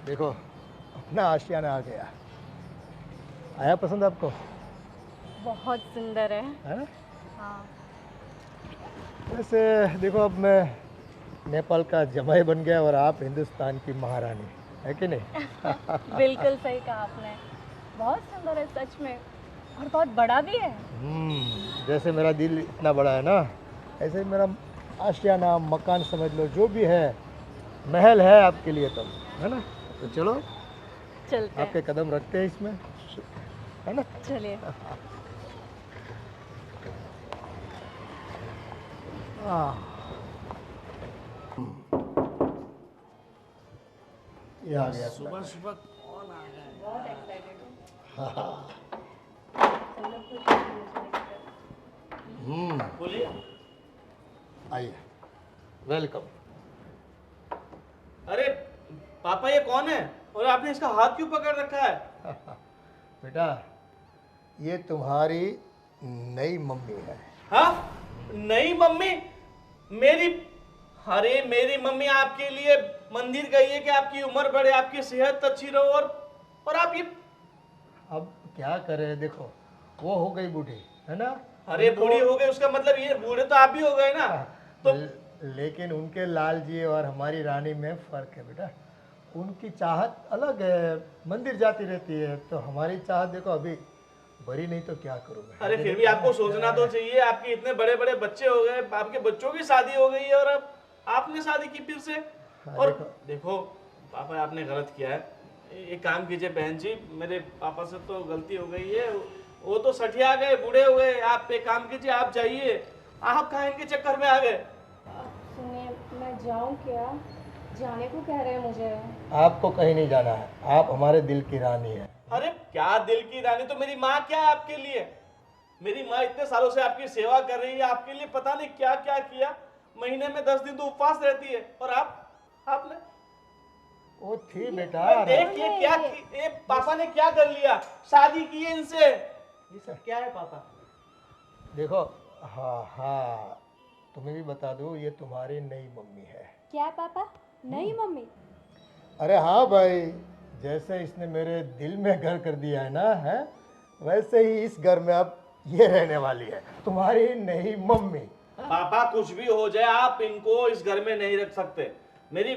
देखो अपना आशियाना आ गया। आया पसंद आपको? बहुत सुंदर है ना? हाँ। वैसे देखो अब मैं नेपाल का जमाई बन गया और आप हिंदुस्तान की महारानी, है कि नहीं? बिल्कुल सही कहा आपने। बहुत सुंदर है सच में, और बहुत बड़ा भी है। जैसे मेरा दिल इतना बड़ा है ना, ऐसे ही मेरा आशियाना मकान समझ लो, जो भी है महल है आपके लिए तब, है ना? तो चलो चलते हैं। आपके कदम रखते हैं इसमें, है ना? चलिए। आह, ये आ गया अपना सुबह घर। सुबह कौन आ गया है? बहुत एक्साइटेड हूँ। हाँ। सब लोग खुश हैं मुझे देखकर। बोलिए। आइए, वेलकम। अरे पापा ये कौन है और आपने इसका हाथ क्यों पकड़ रखा है? बेटा, ये तुम्हारी नई मम्मी है। हाँ, नई मम्मी? मेरी? अरे मेरी मम्मी आपके लिए मंदिर गई है कि आपकी उम्र बढ़े, आपकी सेहत अच्छी रहो, और आप ये। अब क्या करें, देखो वो हो गई बूढ़ी, है ना? अरे उनको- बूढ़ी हो गई उसका मतलब ये बूढ़े तो आप भी हो गए ना। तो लेकिन उनके लाल जी और हमारी रानी में फर्क है बेटा। उनकी चाहत अलग है, मंदिर जाती रहती है, तो हमारी चाहत देखो अभी भरी नहीं तो क्या करूँ मैं। अरे फिर भी आपको सोचना तो चाहिए, आपके इतने बड़े बड़े बच्चे हो गए, आपके बच्चों की शादी हो गई है और अब आपने शादी की फिर से। और देखो पापा, आपने गलत किया है। एक काम कीजिए बहन जी, मेरे पापा से तो गलती हो गई है। वो तो सठिया गए, बूढ़े हो गए। आप एक काम कीजिए, आप जाइए। आप कहाँ इनके चक्कर में आ गए? सुनिए, मैं जाऊँ क्या? जाने को कह रहे हैं मुझे। आपको कहीं नहीं जाना है, आप हमारे दिल की रानी है। अरे क्या दिल की रानी, तो मेरी माँ क्या है आपके लिए? मेरी माँ इतने सालों से आपकी सेवा कर रही है, आपके लिए पता नहीं क्या क्या किया। महीने में 10 दिन तो उपवास रहती है, और आपने वो थी बेटा। देखिए क्या ये पापा ने क्या कर लिया, शादी की है इनसे। ये सब क्या है पापा? देखो, हाँ हाँ, तुम्हें भी बता दूँ, ये तुम्हारी नई मम्मी है। क्या पापा? नई मम्मी? अरे हाँ भाई, जैसे इसने मेरे दिल में घर कर दिया है ना, है वैसे ही इस घर में अब ये रहने वाली है, तुम्हारी नई मम्मी। पापा कुछ भी हो जाए, आप इनको इस घर में नहीं रख सकते। मेरी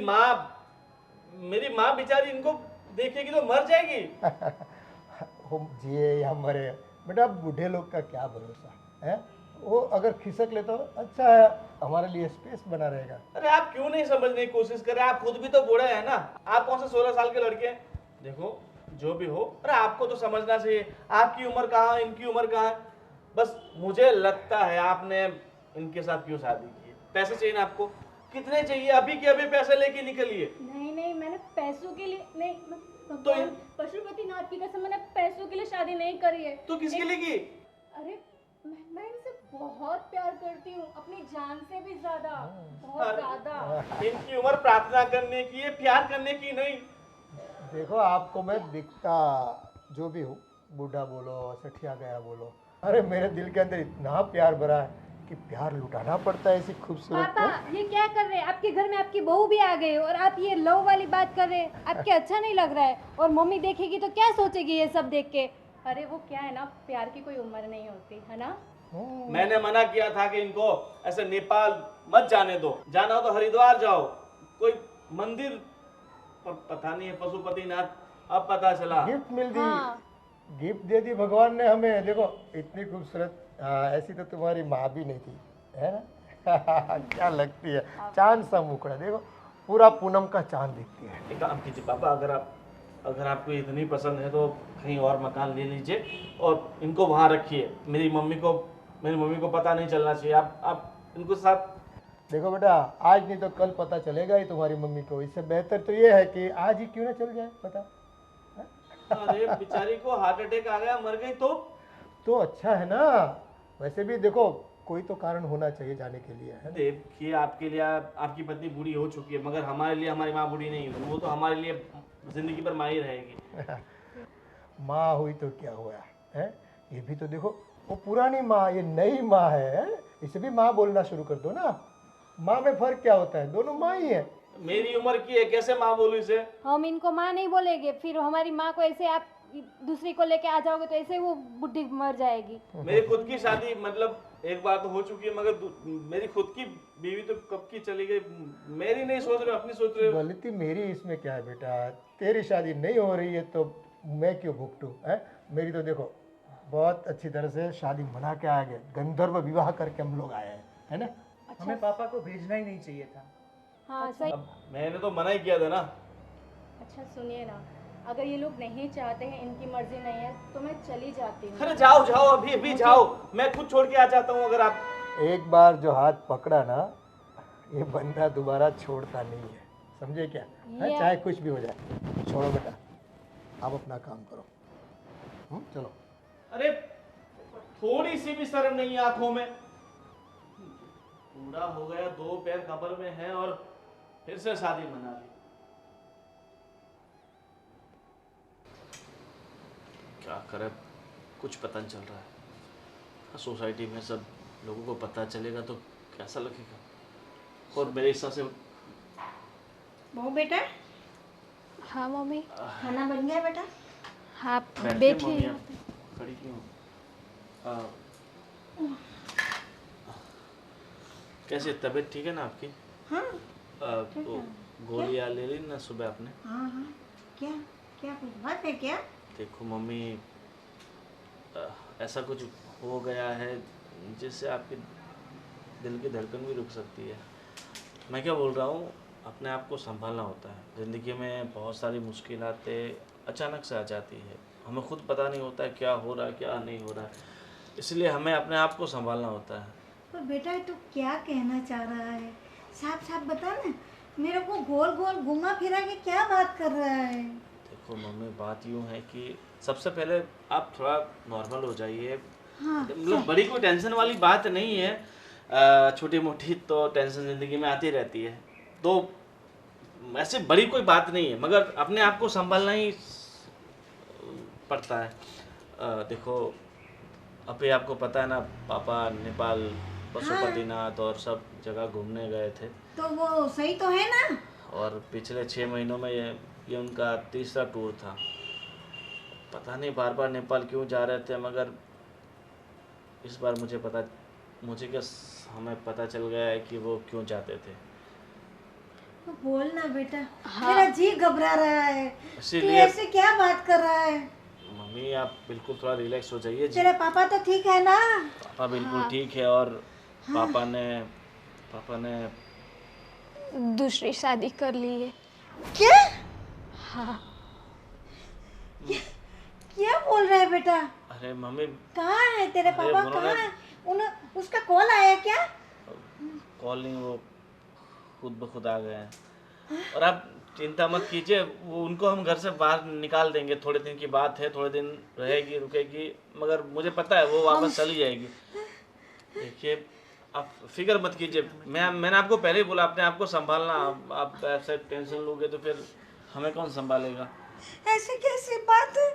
माँ बेचारी इनको देखेगी तो मर जाएगी। हम जिए या मरे बेटा, बूढ़े लोग का क्या भरोसा है। वो अगर खिसक ले तो अच्छा है, हमारे लिए स्पेस बना रहेगा। अरे आप क्यों नहीं समझने की कोशिश कर रहे? आप खुद भी तो बूढ़े हैं ना। आप कौन से 16 साल के लड़के हैं? देखो जो भी हो, अरे आपको तो समझना चाहिए, आपकी उम्र कहाँ है, इनकी उम्र कहाँ है। बस मुझे लगता है आपने इनके साथ क्यों शादी की है। पैसे चाहिए ना आपको? कितने चाहिए? अभी के अभी पैसे लेके निकलिए। नहीं नहीं, मैंने पैसों के लिए नहीं। तो ये- पशुपतिनाथ की कसम, मैंने पैसों के लिए शादी नहीं करी है। तो किसके लिए की? अरे मैं इनसे बहुत प्यार करती हूँ, अपनी जान से भी ज्यादा, बहुत अरे। ज्यादा। इनकी उम्र प्रार्थना करने की है, प्यार करने की नहीं। देखो आपको मैं दिखता जो भी हूँ, बूढ़ा बोलो सठिया गया बोलो, अरे मेरे दिल के अंदर इतना प्यार भरा है कि प्यार लुटाना पड़ता है ऐसी खूबसूरत पापा को। ये क्या कर रहे हैं? आपके घर में आपकी बहू भी आ गई और आप ये लव वाली बात कर रहे हैं। आपके अच्छा नहीं लग रहा है, और मम्मी देखेगी तो क्या सोचेगी ये सब देख के? अरे वो क्या है ना, प्यार की कोई उम्र नहीं होती है ना। मैंने मना किया था कि इनको ऐसे नेपाल मत जाने दो, जाना हो तो हरिद्वार जाओ, कोई मंदिर। पर पता नहीं है पशुपतिनाथ, अब पता चला। गिफ्ट मिल दी, हाँ। गिफ्ट दे दी भगवान ने हमें। देखो इतनी खूबसूरत, ऐसी तो तुम्हारी माँ भी नहीं थी, है ना? क्या लगती है, चांद सा मुखड़ा, देखो पूरा पूनम का चांद दिखती है। एक काम कीजिए पापा, अगर आपको इतनी पसंद है तो कहीं और मकान ले लीजिए और इनको वहाँ रखिए। मेरी मम्मी को पता नहीं चलना चाहिए। आप इनको साथ। देखो बेटा, आज नहीं तो कल पता चलेगा ही तुम्हारी मम्मी को। इससे बेहतर तो ये है कि आज ही क्यों ना चल जाए पता। अरे बेचारी को हार्ट अटैक आ गया, मर गई तो अच्छा है ना। वैसे भी देखो कोई तो कारण होना चाहिए जाने के लिए, है ना? देखिए आपके लिए आपकी पत्नी बूढ़ी हो चुकी है, मगर हमारे लिए हमारी माँ बूढ़ी नहीं हुई। वो तो हमारे लिए जिंदगी भर माँ ही रहेगी। माँ हुई तो क्या हुआ है, ये भी तो देखो, वो पुरानी माँ, ये नई माँ है। इसे भी माँ बोलना शुरू कर दो ना। माँ में फर्क क्या होता है, दोनों माँ ही है। मेरी उम्र की है, कैसे माँ बोलूं इसे? हम इनको माँ नहीं बोलेंगे, फिर हमारी माँ को ऐसे आप दूसरी को लेके आ जाओगे तो ऐसे वो बुढ़ी मर जाएगी। मेरी खुद की शादी मतलब एक बार तो हो चुकी है, मगर मेरी खुद की बीवी तो कब की चली गई। मेरी नहीं सोच रहे हो, अपनी सोच रहे हो। गलती मेरी इसमें क्या है बेटा? तेरी शादी नहीं हो रही है तो मैं क्यों भुगतूं? है मेरी तो देखो बहुत अच्छी तरह से शादी मना के आ गए, गंधर्व विवाह करके हम लोग आए हैं, है ना? हमें पापा को भेजना ही नहीं चाहिए था। हाँ सही। अब मैंने तो मना ही किया था ना। अच्छा सुनिए ना, अगर ये लोग नहीं चाहते हैं, इनकी मर्जी नहीं है, तो मैं चली जाती हूँ। अरे जाओ जाओ, अभी अभी जाओ, मैं खुद छोड़ के आ जाता हूँ। अगर आप एक बार जो हाथ पकड़ा ना, ये बंदा दोबारा छोड़ता नहीं है, समझे क्या? है चाहे कुछ भी हो जाए। छोड़ो बेटा, आप अपना काम करो। चलो। अरे थोड़ी सी भी शर्म नहीं है आंखों में? बूढ़ा हो गया, 2 पैर कब्र में है और फिर से शादी मना ली। क्या करे, कुछ पता नहीं चल रहा है। सोसाइटी में सब लोगों को पता चलेगा तो कैसा लगेगा। और मेरे हिसाब से बहू बेटा, हाँ मम्मी। खाना बन गया बेटा? हाँ बैठ के बैठिए मम्मी यहाँ आप पे। खड़ी क्यों? कैसे, तबीयत ठीक है ना आपकी? हाँ तो गोलियाँ ले ली ना सुबह आपने? हाँ हाँ। क्या क्या कुछ बात है क्या? देखो मम्मी, ऐसा कुछ हो गया है जिससे आपके दिल की धड़कन भी रुक सकती है। मैं क्या बोल रहा हूँ, अपने आप को संभालना होता है। ज़िंदगी में बहुत सारी मुश्किलातें अचानक से आ जाती है, हमें खुद पता नहीं होता है क्या हो रहा है क्या नहीं हो रहा है, इसलिए हमें अपने आप को संभालना होता है। पर बेटा तू क्या कहना चाह रहा है? साफ साफ बता ना, मेरे को गोल गोल घुमा फिरा के क्या बात कर रहा है? देखो मम्मी, बात यूँ है कि सबसे पहले आप थोड़ा नॉर्मल हो जाइए। हाँ मतलब बड़ी कोई टेंशन वाली बात नहीं है, छोटी मोटी तो टेंशन ज़िंदगी में आती रहती है, तो ऐसे बड़ी कोई बात नहीं है, मगर अपने आप को संभालना ही पड़ता है। देखो अभी आपको पता है ना, पापा नेपाल पशुपतिनाथ और सब जगह घूमने गए थे, तो वो सही तो है ना? और पिछले 6 महीनों में ये उनका तीसरा टूर था। पता नहीं बार बार नेपाल क्यों जा रहे थे, मगर इस बार मुझे क्या हमें पता चल गया है कि वो क्यों जाते थे। तो बोल ना बेटा। मेरा जी घबरा रहा है। तू इसीलिए ऐसे क्या बात कर रहा है? मम्मी आप बिल्कुल थोड़ा रिलैक्स हो जाइए। तेरे पापा तो ठीक है ना? पापा बिल्कुल ठीक है, और पापा ने दूसरी शादी कर ली है। क्या? हाँ। क्या बोल रहा है बेटा? अरे मम्मी, कहाँ है तेरे अरे पापा? उन्होंने- कहाँ है? उसका कॉल आया क्या? कॉल नहीं, वो खुद ब खुद आ गए हैं। और आप चिंता मत कीजिए, वो उनको हम घर से बाहर निकाल देंगे। थोड़े दिन की बात है, थोड़े दिन रहेगी रुकेगी, मगर मुझे पता है वो वापस चली जाएगी। देखिए आप फिक्र मत कीजिए, मैंने आपको पहले ही बोला अपने आप को संभालना। आप ऐसे टेंशन लोगे तो फिर हमें कौन संभालेगा? ऐसी कैसी बात है?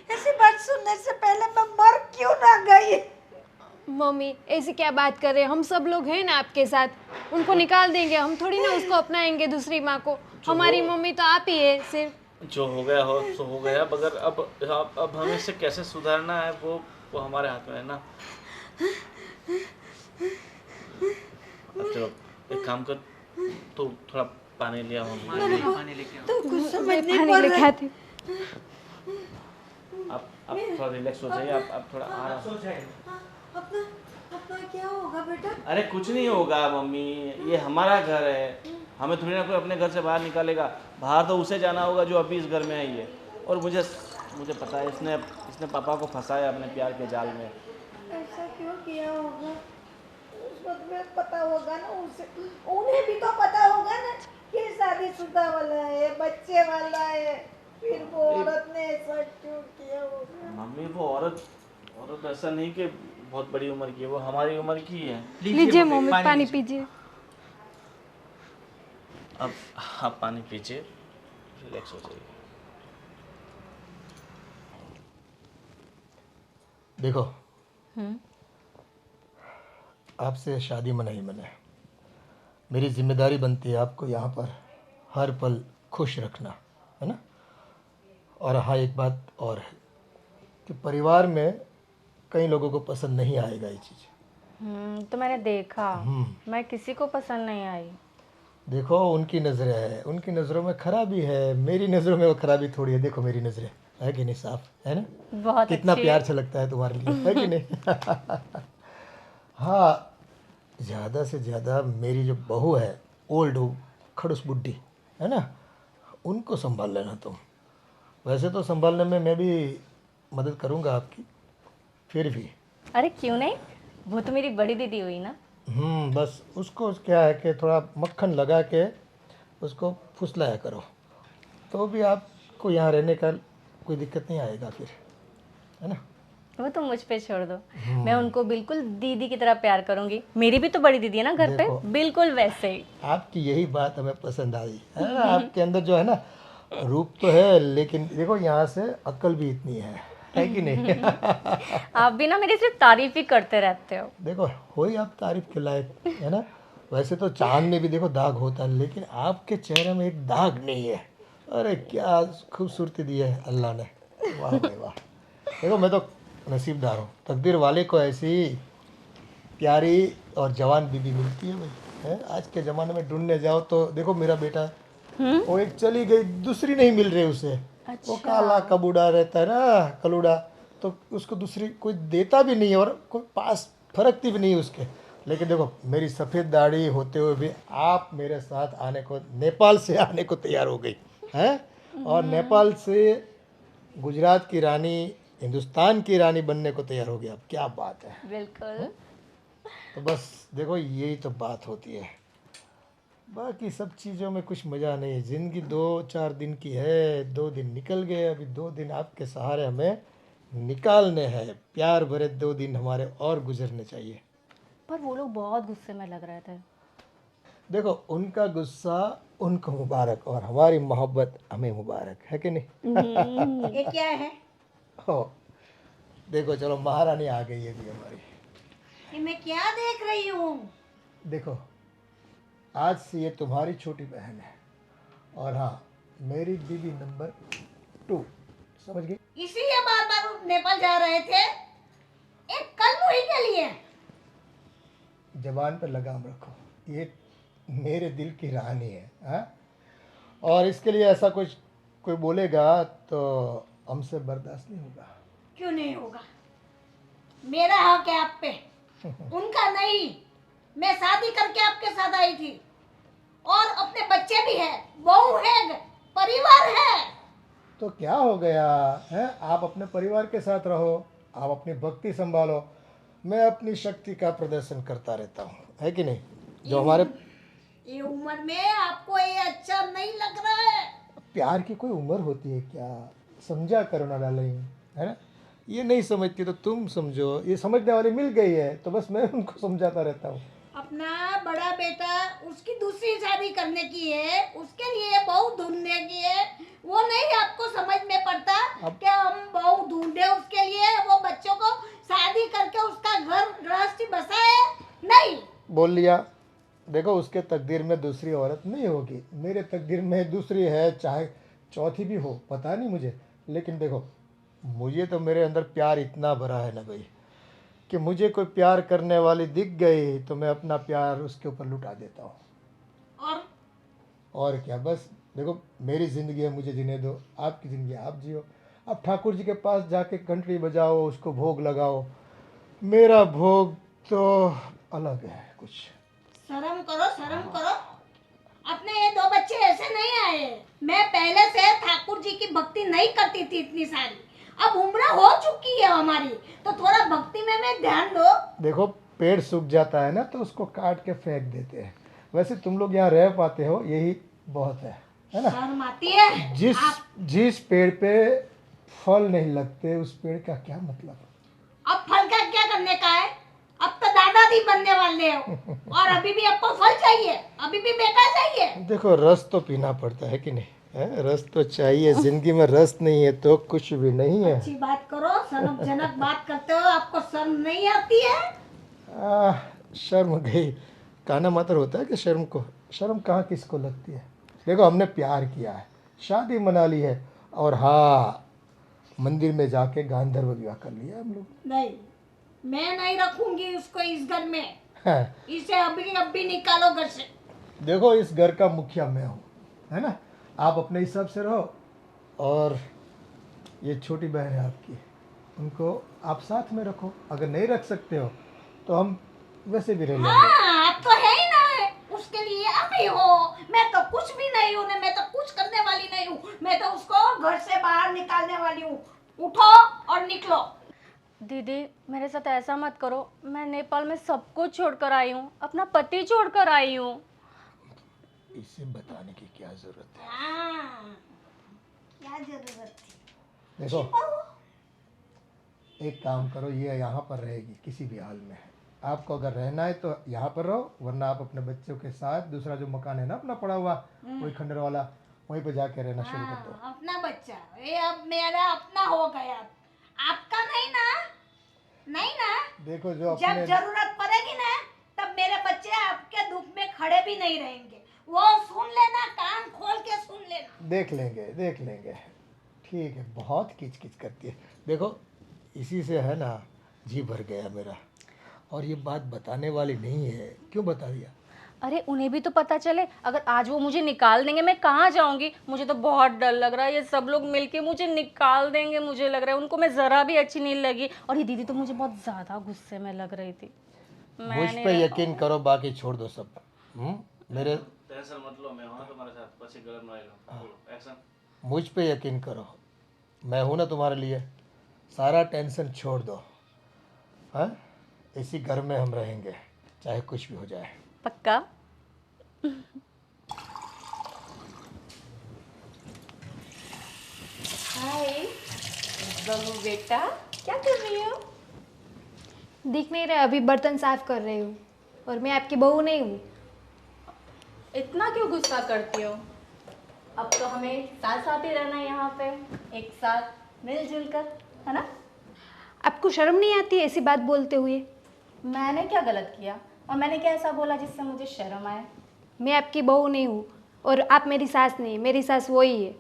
ऐसी बात सुनने से पहले मैं मर क्यों ना गई? मम्मी ऐसी क्या बात कर रहे हैं, हम सब लोग हैं ना आपके साथ, उनको निकाल देंगे, हम थोड़ी ना उसको अपनाएंगे दूसरी माँ को। हमारी मम्मी तो आप ही है सिर्फ। जो हो गया हो सो हो गया, मगर अब हमें इसे कैसे सुधारना है वो हमारे हाथ में है ना। अब चलो एक काम कर, तो थोड़ा पानी लिया मम्मी। पानी लेके आओ। तो कुछ समझ नहीं पानी पड़ लेके रहा। आती। आप थोड़ा रिलैक्स हो जाइए, आप थोड़ा आराम। सो जाएगा। अपना अपना क्या होगा बेटा? अरे कुछ नहीं होगा मम्मी, ये हमारा घर है, हमें थोड़ी ना कोई अपने घर से बाहर निकालेगा। बाहर तो उसे जाना होगा जो अभी इस घर में है ये। और मुझे पता है इसने पापा को फंसाया अपने प्यार के जाल में। ऐसा क्यों किया होगा? उसको तो पता होगा ना, उसे उन्हें भी तो पता होगा ना कि शादीशुदा वाला है, बच्चे वाला है, फिर वो औरत ने ऐसा क्यों किया होगा? मम्मी वो औरत ऐसा नहीं कि बहुत बड़ी उम्र की है, वो हमारी उम्र की है। लीजिए मम्मी पानी पीजिए। अब आप पानी पीजिए, रिलैक्स हो जाइए। देखो आपसे शादी मना ही मना है, मेरी जिम्मेदारी बनती है आपको यहाँ पर हर पल खुश रखना, है ना। और हाँ, एक बात और है कि परिवार में कई लोगों को पसंद नहीं आएगा ये चीज़। तो मैंने देखा, मैं किसी को पसंद नहीं आई। देखो, उनकी नज़रें हैं, उनकी नज़रों में खराबी है, मेरी नज़रों में वो खराबी थोड़ी है। देखो मेरी नज़रें है कि नहीं, साफ है ना। बहुत कितना अच्छी प्यार छलकता है तुम्हारे लिए, है कि नहीं। हाँ, ज़्यादा से ज़्यादा मेरी जो बहू है, ओल्ड खड़ूस बुड्ढी है ना, उनको संभाल लेना तुम। वैसे तो संभालने में मैं भी मदद करूँगा आपकी, फिर भी अरे क्यों नहीं, वो तो मेरी बड़ी दीदी हुई ना। बस उसको क्या है कि थोड़ा मक्खन लगा के उसको फुसलाया करो, तो भी आपको यहाँ रहने का कोई दिक्कत नहीं आएगा फिर, है ना। वो तो मुझ पे छोड़ दो, मैं उनको बिल्कुल दीदी की तरह प्यार करूंगी। मेरी भी तो बड़ी दीदी है ना घर पे, देखो। बिल्कुल वैसे ही। आपकी यही बात हमें पसंद आई है ना। आपके अंदर जो है ना, रूप तो है, लेकिन देखो यहाँ से अक्ल भी इतनी है कि नहीं। आप भी ना मेरी सिर्फ तारीफ ही करते रहते हो। देखो, हो ही आप तारीफ के लायक, है ना। वैसे तो चांद में भी देखो दाग होता है, लेकिन आपके चेहरे में एक दाग नहीं है। अरे क्या खूबसूरती दी है अल्लाह ने, वाह भाई वाह। देखो, मैं तो नसीबदार हूँ, तकदीर वाले को ऐसी प्यारी और जवान बीबी मिलती है भाई, है। आज के ज़माने में ढूंढने जाओ तो देखो, मेरा बेटा वो एक चली गई, दूसरी नहीं मिल रही उसे। वो काला कबूड़ा रहता है ना, कलूड़ा, तो उसको दूसरी कोई देता भी नहीं है और कोई पास फरकती भी नहीं है उसके। लेकिन देखो, मेरी सफ़ेद दाढ़ी होते हुए भी आप मेरे साथ आने को, नेपाल से आने को तैयार हो गई हैं, और नेपाल से गुजरात की रानी, हिंदुस्तान की रानी बनने को तैयार हो गई। अब क्या बात है। बिल्कुल। तो बस देखो, यही तो बात होती है, बाकी सब चीज़ों में कुछ मज़ा नहीं है। ज़िंदगी 2-4 दिन की है, 2 दिन निकल गए, अभी 2 दिन आपके सहारे हमें निकालने हैं। प्यार भरे 2 दिन हमारे और गुजरने चाहिए। पर वो लोग बहुत गुस्से में लग रहे थे। देखो, उनका गुस्सा उनको मुबारक और हमारी मोहब्बत हमें मुबारक, है कि नहीं। ये क्या है? हो, देखो, चलो महारानी आ गई है भी हमारी। ये मैं क्या देख रही हूँ? देखो, आज से ये तुम्हारी छोटी बहन है, और हाँ, मेरी बीवी नंबर 2, समझ गई। इसीलिए बार बार नेपाल जा रहे थे, एक कल मुही के लिए। जबान पर लगाम रखो, ये मेरे दिल की रानी है, हाँ? और इसके लिए ऐसा कुछ कोई बोलेगा तो हमसे बर्दाश्त नहीं होगा। क्यों नहीं होगा? मेरा हक है आप पे, उनका नहीं। मैं शादी करके आपके साथ आई थी, और अपने बच्चे भी हैं, बहू है, परिवार है। तो क्या हो गया है, आप अपने परिवार के साथ रहो, आप अपनी भक्ति संभालो, मैं अपनी शक्ति का प्रदर्शन करता रहता हूँ, है कि नहीं। जो हमारे ये उम्र में आपको ये अच्छा नहीं लग रहा है। प्यार की कोई उम्र होती है क्या, समझा करो ना डार्लिंग, है ना। ये नहीं समझती तो तुम समझो, ये समझने वाली मिल गई है तो बस मैं उनको समझाता रहता हूँ। अपना बड़ा बेटा, उसकी दूसरी शादी करने की है, उसके लिए बहू ढूंढने की है, वो नहीं आपको समझ में पड़ता कि हम बहू ढूंढे उसके लिए, वो बच्चों को शादी करके उसका घर गृहस्थी बसाए। नहीं बोल लिया। देखो, उसके तकदीर में दूसरी औरत नहीं होगी, मेरे तकदीर में दूसरी है, चाहे चौथी भी हो, पता नहीं मुझे। लेकिन देखो, मुझे तो मेरे अंदर प्यार इतना भरा है ना भाई, कि मुझे कोई प्यार करने वाली दिख गई तो मैं अपना प्यार उसके ऊपर लुटा देता हूँ। और क्या, बस देखो, मेरी ज़िंदगी है, मुझे जीने दो, आपकी ज़िंदगी आप जियो। अब ठाकुर जी के पास जाके घंटी बजाओ, उसको भोग लगाओ, मेरा भोग तो अलग है कुछ। शर्म करो, शर्म करो। अपने ये 2 बच्चे ऐसे नहीं आए। मैं पहले से ठाकुर जी की भक्ति नहीं करती थी इतनी सारी, अब उम्र हो चुकी है हमारी, तो थोड़ा भक्ति में मैं ध्यान दो। देखो, पेड़ सूख जाता है ना तो उसको काट के फेंक देते हैं, वैसे तुम लोग यहाँ रह पाते हो, यही बहुत है ना। शर्म आती है। जिस पेड़ पे फल नहीं लगते उस पेड़ का क्या मतलब। अब फल का क्या करने का है? अब तो दादाजी बनने वाले हो, और अभी भी आपको फल चाहिए, अभी भी बेटा चाहिए। देखो, रस तो पीना पड़ता है कि नहीं, है? रस तो चाहिए, जिंदगी में रस नहीं है तो कुछ भी नहीं है। अच्छी बात करो, शर्मजनक बात करते हो, आपको शर्म नहीं आती है? शर्म गई, कहना मात्र होता है कि शर्म को, शर्म कहाँ किसको लगती है। देखो हमने प्यार किया है, शादी मना ली है, और हाँ मंदिर में जाके गांधर्व विवाह कर लिया हम लोग। नहीं, मैं नहीं रखूंगी उसको इस घर में। हाँ, इसे अभी निकालो घर से। देखो इस घर का मुखिया मैं हूँ, है ना। आप अपने हिसाब से रहो, और ये छोटी बहन है आपकी, उनको आप साथ में रखो। अगर नहीं रख सकते हो तो हम वैसे भी रह लेंगे। हाँ, आप तो है ही ना, उसके लिए आप ही हो। मैं तो कुछ भी नहीं हूँ, मैं तो कुछ करने वाली नहीं हूँ। मैं तो उसको घर से बाहर निकालने वाली हूँ। उठो और निकलो। दीदी मेरे साथ ऐसा मत करो, मैं नेपाल में सब कुछ छोड़कर आई हूँ, अपना पति छोड़कर आई हूँ। इसे बताने की क्या जरूरत है। हाँ, क्या जरूरत थी। देखो एक काम करो, ये यहाँ पर रहेगी किसी भी हाल में। आपको अगर रहना है तो यहाँ पर रहो, वरना आप अपने बच्चों के साथ दूसरा जो मकान है ना अपना पड़ा हुआ, वही खंडर वाला, वहीं पे जाके रहना शुरू कर दो। हाँ, अपना बच्चा ये अब मेरा अपना हो गया, आपका नहीं ना। नहीं ना, देखो जो जब अपने जरूरत पड़ेगी ना तब मेरे बच्चे आपके दुख में खड़े भी नहीं रहेंगे। वो सुन लेना, कान खोल के सुन लेना। देख लेंगे। ठीक है, बहुत किचकिच करती है। देखो इसी से है ना जी भर गया मेरा, और ये बात बताने वाली नहीं है, क्यों बता दिया। अरे उन्हें भी तो पता चले, अगर आज वो मुझे निकाल देंगे मैं कहाँ जाऊंगी। मुझे तो बहुत डर लग रहा है, ये सब लोग मिलके मुझे निकाल देंगे, मुझे लग रहा है। उनको मैं ज़रा भी अच्छी नहीं लगी, और ये दीदी तो मुझे बहुत ज़्यादा गुस्से में लग रही थी। मुझ पे यकीन करो, बाकी छोड़ दो सब। मेरे टेंशन मत लो, मैं हूं ना तुम्हारे साथ, बस गलत रहेगा। बोलो एक्शन। मुझ पे यकीन करो, मैं हूं ना तुम्हारे लिए। सारा टेंशन छोड़ दो। हाँ, इसी घर में हम रहेंगे, चाहे कुछ भी हो जाए। पक्का? हाय बहू बेटा, क्या कर रही हो? दिख नहीं रहा, अभी बर्तन साफ कर रही हूँ, और मैं आपकी बहू नहीं हूँ। इतना क्यों गुस्सा करती हो? अब तो हमें साथ साथ ही रहना है यहाँ पे, एक साथ मिलजुल कर, है ना? आपको शर्म नहीं आती ऐसी बात बोलते हुए? मैंने क्या गलत किया, और मैंने क्या ऐसा बोला जिससे मुझे शर्म आए? मैं आपकी बहू नहीं हूँ, और आप मेरी सास नहीं, मेरी सास वही है।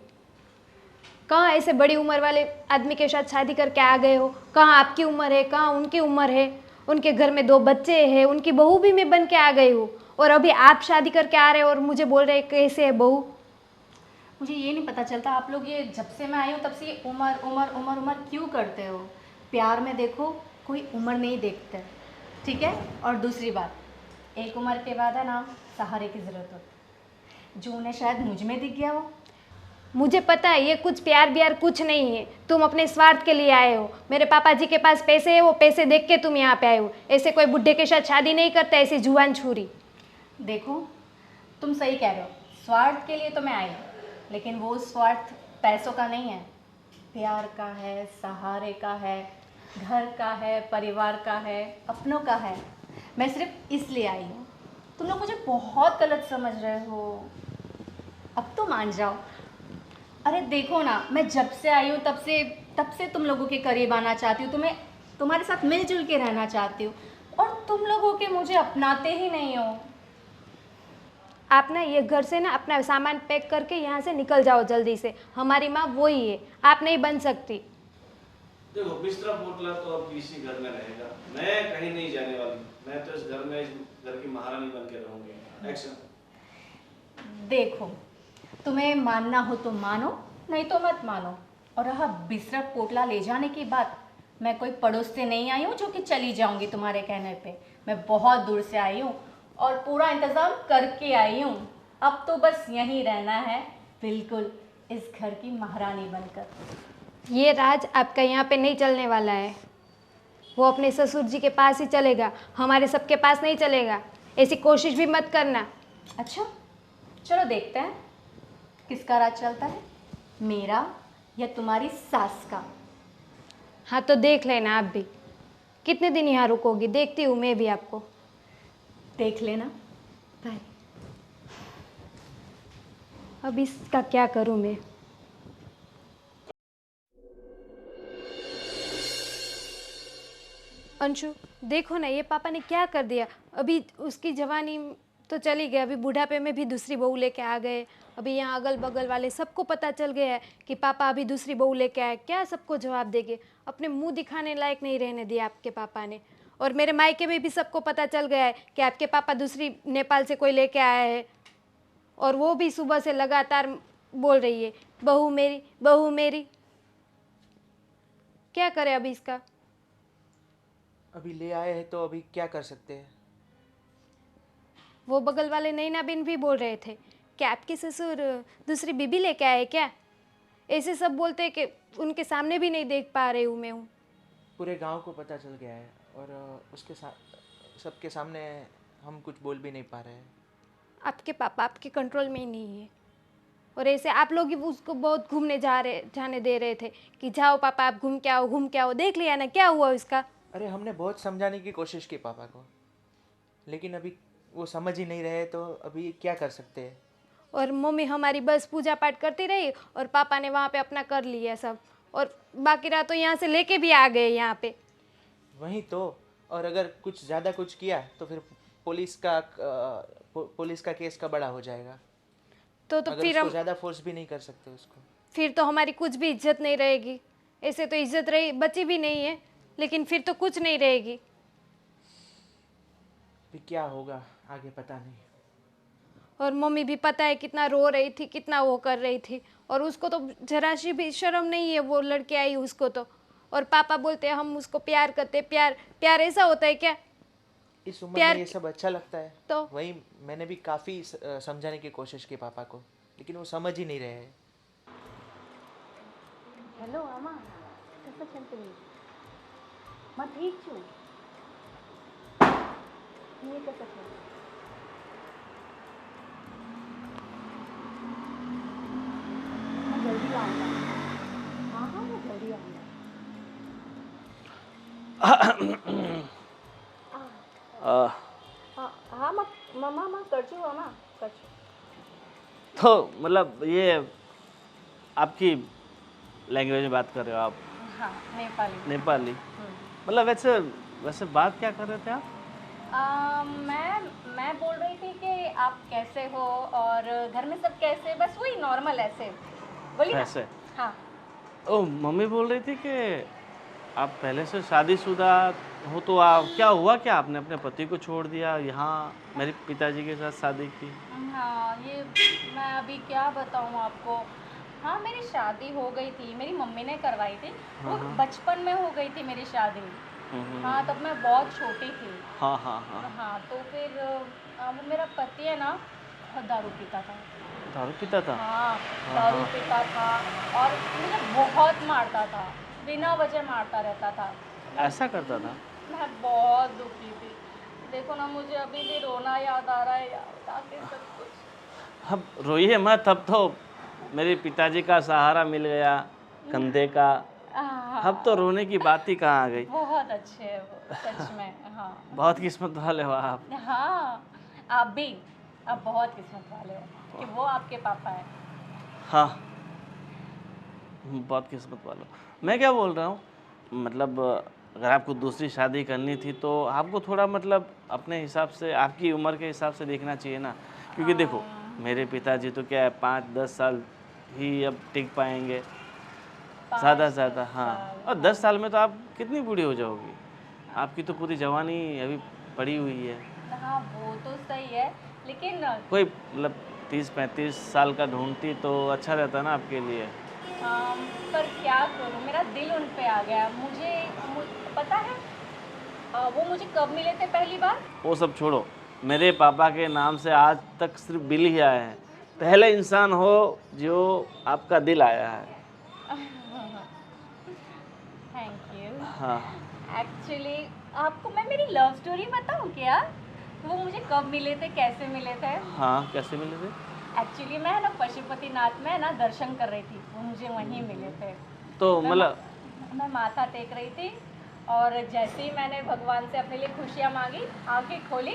कहाँ ऐसे बड़ी उम्र वाले आदमी के साथ शादी करके आ गए हो? कहाँ आपकी उम्र है, कहाँ उनकी उम्र है? उनके घर में 2 बच्चे हैं, उनकी बहू भी मैं बन के आ गई हूँ, और अभी आप शादी करके आ रहे हो और मुझे बोल रहे हैं कैसे है बहू। मुझे ये नहीं पता चलता, आप लोग ये जब से मैं आई हूँ तब से ये उम्र उम्र उम्र उम्र क्यों करते हो? प्यार में देखो कोई उम्र नहीं देखता, ठीक है? और दूसरी बात, एक उम्र के बाद है ना सहारे की ज़रूरत होती है, जो उन्हें शायद मुझ में दिख गया हो। मुझे पता है ये कुछ प्यार ब्यार कुछ नहीं है, तुम अपने स्वार्थ के लिए आए हो। मेरे पापा जी के पास पैसे है, वो पैसे देख के तुम यहाँ पे आए हो। ऐसे कोई बुढ़े के साथ शादी नहीं करता, ऐसी जुआन छुरी। देखो तुम सही कह रहे हो, स्वार्थ के लिए तो मैं आई हूँ, लेकिन वो स्वार्थ पैसों का नहीं है, प्यार का है, सहारे का है, घर का है, परिवार का है, अपनों का है। मैं सिर्फ इसलिए आई हूँ। तुम लोग मुझे बहुत गलत समझ रहे हो, अब तो मान जाओ। अरे देखो ना, मैं जब से आई हूँ तब से तुम लोगों के करीब आना चाहती हूँ, तुम्हें तुम्हारे साथ मिलजुल के रहना चाहती हूँ, और तुम लोगों के मुझे अपनाते ही नहीं हो। आप ना ये घर से ना अपना सामान पैक करके यहाँ से निकल जाओ जल्दी से। हमारी माँ वही है, आप नहीं बन सकती। देखो बिस्तरा पोटला तो अब इसी घर में रहेगा, मैं कहीं नहीं जाने वाली। मैं तो इस घर में, इस घर की महारानी बन के रहूंगी। एक्शन। देखो तुम्हें मानना हो तो मानो, नहीं तो मत मानो। और रहा बिस्तरा पोटला ले जाने की बात, मैं कोई पड़ोस से नहीं आई हूँ जो कि चली जाऊंगी तुम्हारे कहने पे। मैं बहुत दूर से आई हूँ और पूरा इंतज़ाम करके आई हूँ। अब तो बस यहीं रहना है, बिल्कुल इस घर की महारानी बनकर। ये राज आपका यहाँ पे नहीं चलने वाला है। वो अपने ससुर जी के पास ही चलेगा, हमारे सबके पास नहीं चलेगा। ऐसी कोशिश भी मत करना। अच्छा चलो देखते हैं किसका राज चलता है, मेरा या तुम्हारी सास का। हाँ तो देख लेना आप भी। कितने दिन यहाँ रुकोगी? देखती हूँ मैं भी आपको। देख लेना। बाय। अब इसका क्या करूँ मैं? अंशु, देखो ना ये पापा ने क्या कर दिया। अभी उसकी जवानी तो चली गई, अभी बुढ़ापे में भी दूसरी बहू लेके आ गए। अभी यहाँ अगल बगल वाले सबको पता चल गया है कि पापा अभी दूसरी बहू लेके आए। क्या सबको जवाब देंगे? अपने मुंह दिखाने लायक नहीं रहने दिया आपके पापा ने। और मेरे मायके में भी सबको पता चल गया है कि आपके पापा दूसरी नेपाल से कोई लेके आया है। और वो भी सुबह से लगातार बोल रही है, बहू मेरी, बहू मेरी। क्या करे अभी इसका? अभी ले आए हैं तो अभी क्या कर सकते हैं? वो बगल वाले नैना बिन भी बोल रहे थे कि आपके ससुर दूसरी बीबी लेके आए क्या। ऐसे सब बोलते हैं कि उनके सामने भी नहीं देख पा रही हूँ मैं हूँ। पूरे गांव को पता चल गया है और उसके साथ सबके सामने हम कुछ बोल भी नहीं पा रहे हैं। आपके पापा आपके कंट्रोल में ही नहीं है। और ऐसे आप लोग ही उसको बहुत घूमने जाने दे रहे थे कि जाओ पापा आप घूम के आओ, घूम के आओ। देख लिया ना क्या हुआ उसका। अरे हमने बहुत समझाने की कोशिश की पापा को, लेकिन अभी वो समझ ही नहीं रहे, तो अभी क्या कर सकते हैं। और मम्मी हमारी बस पूजा पाठ करती रही और पापा ने वहाँ पे अपना कर लिया सब। और बाकी रात तो यहाँ से लेके भी आ गए यहाँ पे। वही तो। और अगर कुछ ज़्यादा कुछ किया तो फिर पुलिस का केस का बड़ा हो जाएगा। तो अगर फिर उसको हम ज़्यादा फोर्स भी नहीं कर सकते उसको। फिर तो हमारी कुछ भी इज्जत नहीं रहेगी। ऐसे तो इज्जत रही बची भी नहीं है, लेकिन फिर तो कुछ नहीं रहेगी। फिर क्या होगा आगे पता नहीं। और मम्मी भी पता है कितना रो रही थी, कितना वो कर रही थी। और उसको तो जरा सी भी शर्म नहीं है, वो लड़के आई उसको तो। और पापा बोलते हैं हम उसको प्यार करते। प्यार प्यार ऐसा होता है क्या? इस उम्र प्यार में ये सब अच्छा लगता है? तो वही मैंने भी काफ़ी समझाने की कोशिश की पापा को, लेकिन वो समझ ही नहीं रहे हैं। हॅलो आमा, कसं छान तुम्ही? मग ठीक छू मी कसं छान? मैं जल्दी आऊँगा। हाँ हाँ मैं जल्दी आऊँगा। हाँ मग मम्मा मग करचू आमा करचू। तो मतलब ये आपकी लैंग्वेज में बात कर रहे हो आप? हाँ नेपाली। नेपाली। मतलब वैसे वैसे बात क्या कर रहे थे आप? मैं बोल रही थी कि आप कैसे हो और घर में सब कैसे, बस वही नॉर्मल ऐसे बोलिए ना। ऐसे? हाँ ओ मम्मी बोल रही थी कि आप पहले से शादीशुदा हो, तो आप क्या हुआ, क्या आपने अपने पति को छोड़ दिया, यहाँ मेरे पिताजी के साथ शादी की? हाँ, ये मैं अभी क्या बताऊँ आपको। हाँ मेरी शादी हो गई थी, मेरी मम्मी ने करवाई थी। वो बचपन में हो गई थी मेरी शादी। हाँ तब मैं बहुत छोटी थी। हाँ हाँ हाँ। हाँ तो फिर वो मेरा पति है ना बहुत दारू पीता था। दारू पीता था? हाँ दारू पीता था और मुझे बहुत मारता था, बिना वजह मारता रहता था। ऐसा करता था? मैं बहुत दुखी थी। देखो ना मुझे अभी भी रोना याद आ रहा है यार, ताकि सब कुछ। अब रोइए मत, अब तो मेरे पिताजी का सहारा मिल गया कंधे का। अब तो रोने की बात ही कहाँ आ गई। बहुत अच्छे है वो सच में। हाँ बहुत किस्मत वाले हो आप। हाँ आप भी, आप बहुत किस्मत वाले हो कि वो आपके पापा है। हाँ बहुत किस्मत वाला हूँ। मैं क्या बोल रहा हूँ, मतलब अगर आपको दूसरी शादी करनी थी तो आपको थोड़ा मतलब अपने हिसाब से, आपकी उम्र के हिसाब से देखना चाहिए ना। क्योंकि देखो मेरे पिताजी तो क्या है 5-10 साल ही अब टिक पाएंगे ज़्यादा से ज़्यादा। हाँ और 10 साल में तो आप कितनी बूढ़ी हो जाओगी? आपकी तो पूरी जवानी अभी पड़ी हुई है। हाँ वो तो सही है, लेकिन कोई मतलब 30-35 साल का ढूंढती तो अच्छा रहता ना आपके लिए। पर क्या करूँ, मेरा दिल उन पे आ गया। पता है वो मुझे कब मिले थे पहली बार? वो सब छोड़ो, मेरे पापा के नाम से आज तक सिर्फ बिल ही आया है। पहले इंसान हो जो आपका दिल आया है। Thank you. हाँ एक्चुअली आपको मैं मेरी लव स्टोरी बताऊँ क्या? वो मुझे कब मिले थे, कैसे मिले थे? हाँ कैसे मिले थे? एक्चुअली मैं ना पशुपतिनाथ में ना दर्शन कर रही थी, वो मुझे वहीं मिले थे। तो मतलब मैं माथा टेक रही थी और जैसे ही मैंने भगवान से अपने लिए खुशियाँ मांगी, आंखें खोली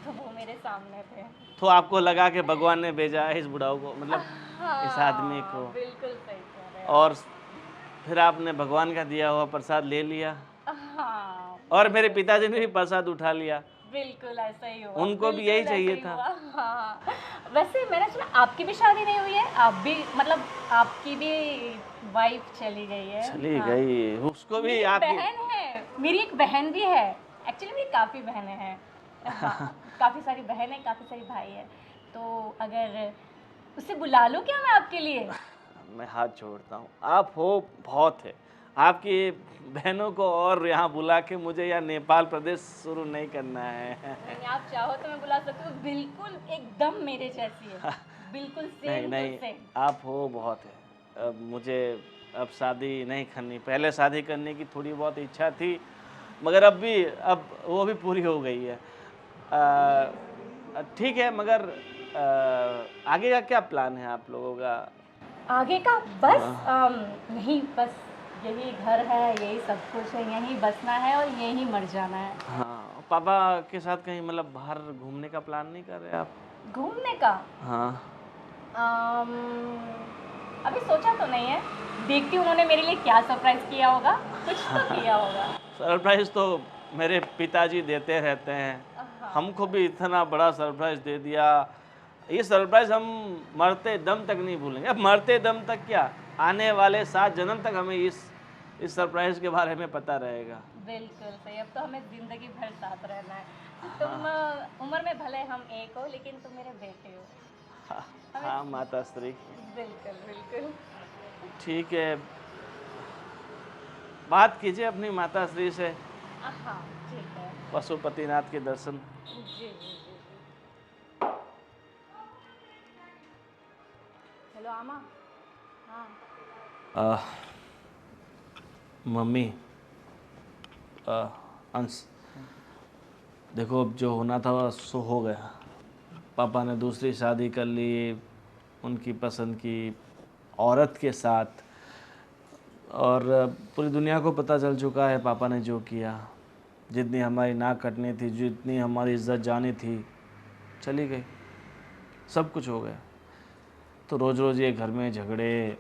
तो वो मेरे सामने थे। तो आपको लगा कि भगवान ने भेजा है इस बुढ़ाऊ को, मतलब इस आदमी को। बिल्कुल सही कह रहे हैं। और फिर आपने भगवान का दिया हुआ प्रसाद ले लिया? हाँ और मेरे पिताजी ने भी प्रसाद उठा लिया। बिल्कुल ऐसा ही हुआ। उनको भी बिल्कुल यही ऐसा चाहिए ही था। हुआ। हाँ। वैसे मैंने सुना आपकी भी शादी नहीं हुई है, आप भी मतलब आपकी भी वाइफ चली गई है। चली हाँ। गई, उसको भी मेरी एक आपकी बहन है, मेरी एक बहन भी है। एक्चुअली मेरी काफ़ी बहनें हैं। हाँ, काफ़ी सारी बहन है, काफ़ी सारी भाई है। तो अगर उसे बुला लूँ क्या मैं आपके लिए? मैं हाथ जोड़ता हूँ, आप हो बहुत है। आपकी बहनों को और यहाँ बुला के मुझे यहाँ नेपाल प्रदेश शुरू नहीं करना है। नहीं, आप चाहो तो मैं बुला सकती हूँ। बिल्कुल एकदम मेरे जैसी है, बिल्कुल नहीं सेम नहीं, टू सेम। आप हो बहुत है। अब मुझे अब शादी नहीं करनी, पहले शादी करने की थोड़ी बहुत इच्छा थी, मगर अब वो भी पूरी हो गई है। ठीक है, मगर आगे का क्या प्लान है आप लोगों का? आगे का बस नहीं, बस यही घर है, यही सब कुछ है, यहीं बसना है और यहीं मर जाना है। हाँ, पापा के साथ कहीं मतलब बाहर घूमने का प्लान नहीं कर रहे आप? घूमने का हाँ। अम, अभी सोचा तो नहीं है, देखती हूँ उन्होंने मेरे लिए क्या सरप्राइज किया होगा, कुछ तो किया होगा। सरप्राइज तो मेरे पिताजी देते रहते हैं, हमको भी इतना बड़ा सरप्राइज दे दिया। ये सरप्राइज हम मरते दम तक नहीं भूलेंगे। अब मरते दम तक क्या, आने वाले 7 जन्म तक हमें इस सरप्राइज के बारे में पता रहेगा। बिल्कुल सही। अब तो हमें जिंदगी भर साथ रहना है। तुम उम्र में भले हम एक हो, लेकिन तुम मेरे बेटे हो। हाँ माता श्री। बिल्कुल बिल्कुल। ठीक है, बात कीजिए अपनी माता श्री से, हाँ ठीक है। पशुपतिनाथ के दर्शन। जी जी जी जी। हेलो आमा। हाँ। मम्मी, अंश, देखो अब जो होना था सो हो गया। पापा ने दूसरी शादी कर ली उनकी पसंद की औरत के साथ, और पूरी दुनिया को पता चल चुका है पापा ने जो किया। जितनी हमारी नाक कटनी थी, जितनी हमारी इज्जत जानी थी, चली गई, सब कुछ हो गया। तो रोज़ रोज़ ये घर में झगड़े,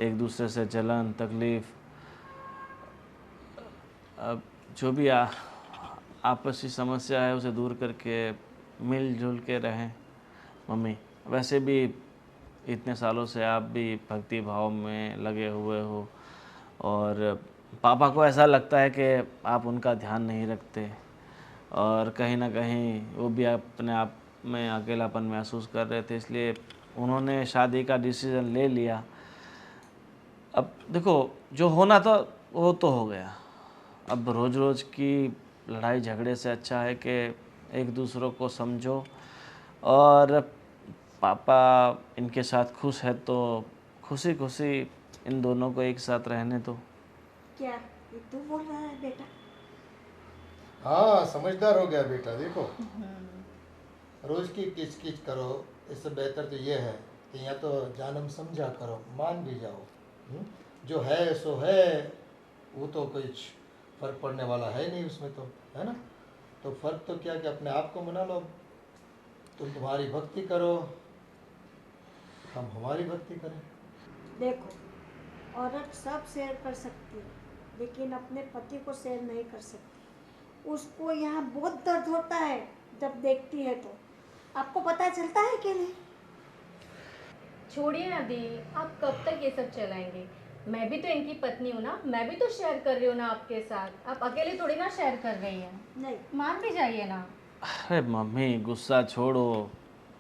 एक दूसरे से जलन तकलीफ़, अब जो भी आपसी समस्या है उसे दूर करके मिलजुल के रहें। मम्मी, वैसे भी इतने सालों से आप भी भक्ति भाव में लगे हुए हो, और पापा को ऐसा लगता है कि आप उनका ध्यान नहीं रखते, और कहीं ना कहीं वो भी अपने आप में अकेलापन महसूस कर रहे थे, इसलिए उन्होंने शादी का डिसीज़न ले लिया। अब देखो, जो होना था वो तो हो गया। अब रोज़ रोज़ की लड़ाई झगड़े से अच्छा है कि एक दूसरों को समझो, और पापा इनके साथ खुश है तो खुशी खुशी इन दोनों को एक साथ रहने दो। क्या ये तू बोल रहा है बेटा? हाँ, समझदार हो गया बेटा। देखो, रोज की किच किच करो, इससे बेहतर तो ये है कि या तो जानम समझा करो, मान भी जाओ। जो है सो है, वो तो कुछ फर्क पड़ने वाला है नहीं उसमें, तो है ना। तो फर्क तो क्या कि अपने आप को मना लो। तुम तुम्हारी भक्ति करो, हम हमारी भक्ति करें। देखो, औरत सब शेयर कर सकती है, लेकिन अपने पति को शेयर नहीं कर सकती। उसको यहाँ बहुत दर्द होता है जब देखती है तो। आपको पता चलता है कि नहीं? छोड़िए ना दी, आप कब तक ये सब चलाएंगे? मैं भी तो इनकी पत्नी हूँ ना, मैं भी तो शेयर कर रही हूँ ना आपके साथ। आप अकेले थोड़ी ना शेयर कर रही हैं। नहीं। मान भी जाइए ना। अरे मम्मी, गुस्सा छोड़ो,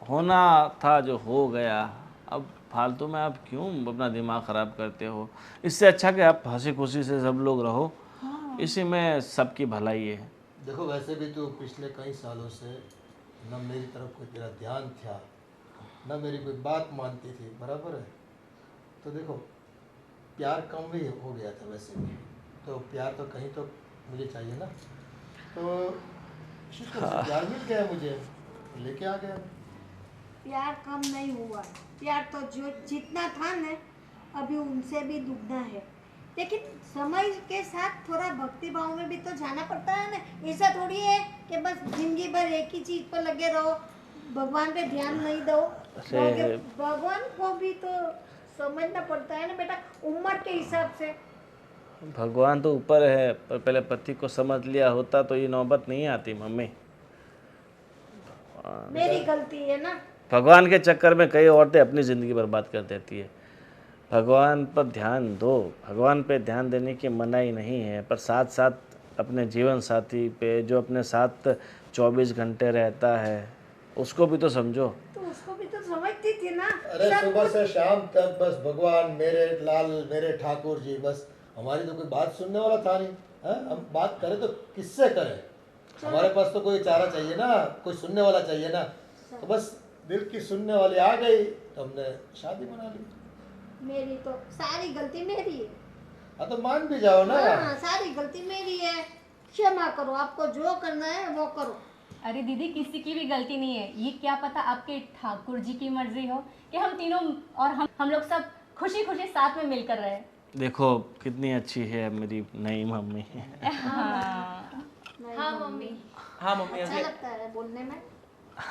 होना था जो हो गया। अब फालतू में आप क्यों अपना दिमाग ख़राब करते हो? इससे अच्छा कि आप हंसी खुशी से सब लोग रहो। इसी में सबकी भलाई है। देखो, वैसे भी तो पिछले कई सालों से न मेरी तरफ कोई तेरा ध्यान था, न मेरी कोई बात मानती थी, बराबर है। तो देखो, प्यार कम भी हो गया था वैसे भी, तो प्यार तो कहीं तो मुझे चाहिए ना। तो शुक्र से प्यार मिल गया मुझे, लेके आ गया। प्यार कम नहीं हुआ, प्यार तो जो जितना था ना, अभी उनसे भी दुगना है। लेकिन समय के साथ थोड़ा भक्ति भाव में भी तो जाना पड़ता है ना। ऐसा थोड़ी है कि बस जिंदगी भर एक ही चीज पर लगे रहो, भगवान पे ध्यान नहीं दो। भगवान को भी तो समझना पड़ता है ना बेटा, उम्र के हिसाब से। भगवान तो ऊपर है, पर पहले पति को समझ लिया होता तो ये नौबत नहीं आती मम्मी। मेरी गलती है ना। भगवान के चक्कर में कई औरतें अपनी ज़िंदगी बर्बाद कर देती है। भगवान पर ध्यान दो, भगवान पे ध्यान देने की मनाही नहीं है, पर साथ साथ अपने जीवन साथी पे जो अपने साथ 24 घंटे रहता है उसको भी तो समझो। तो उसको भी तो समझती थी ना। अरे सब सुबह कुछ- से शाम तक बस भगवान मेरे लाल मेरे ठाकुर जी, बस हमारी तो कोई बात सुनने वाला था नहीं। हम बात करें तो किससे करें? हमारे पास तो कोई चारा चाहिए ना, कोई सुनने वाला चाहिए ना। तो बस दिल की सुनने वाली आ गई तो हमने शादी बना ली। मेरी तो सारी गलती मेरी है। हाँ तो मान भी जाओ ना। हाँ, सारी गलती मेरी है। क्षमा करो, आपको जो करना है वो करो। अरे दीदी, किसी की भी गलती नहीं है। ये क्या पता आपके ठाकुर जी की मर्जी हो कि हम तीनों और हम लोग सब खुशी खुशी साथ में मिलकर रहे। देखो कितनी अच्छी है मेरी नई मम्मी। हाँ मम्मी। हाँ मम्मी, अच्छा अभी लगता है बोलने में।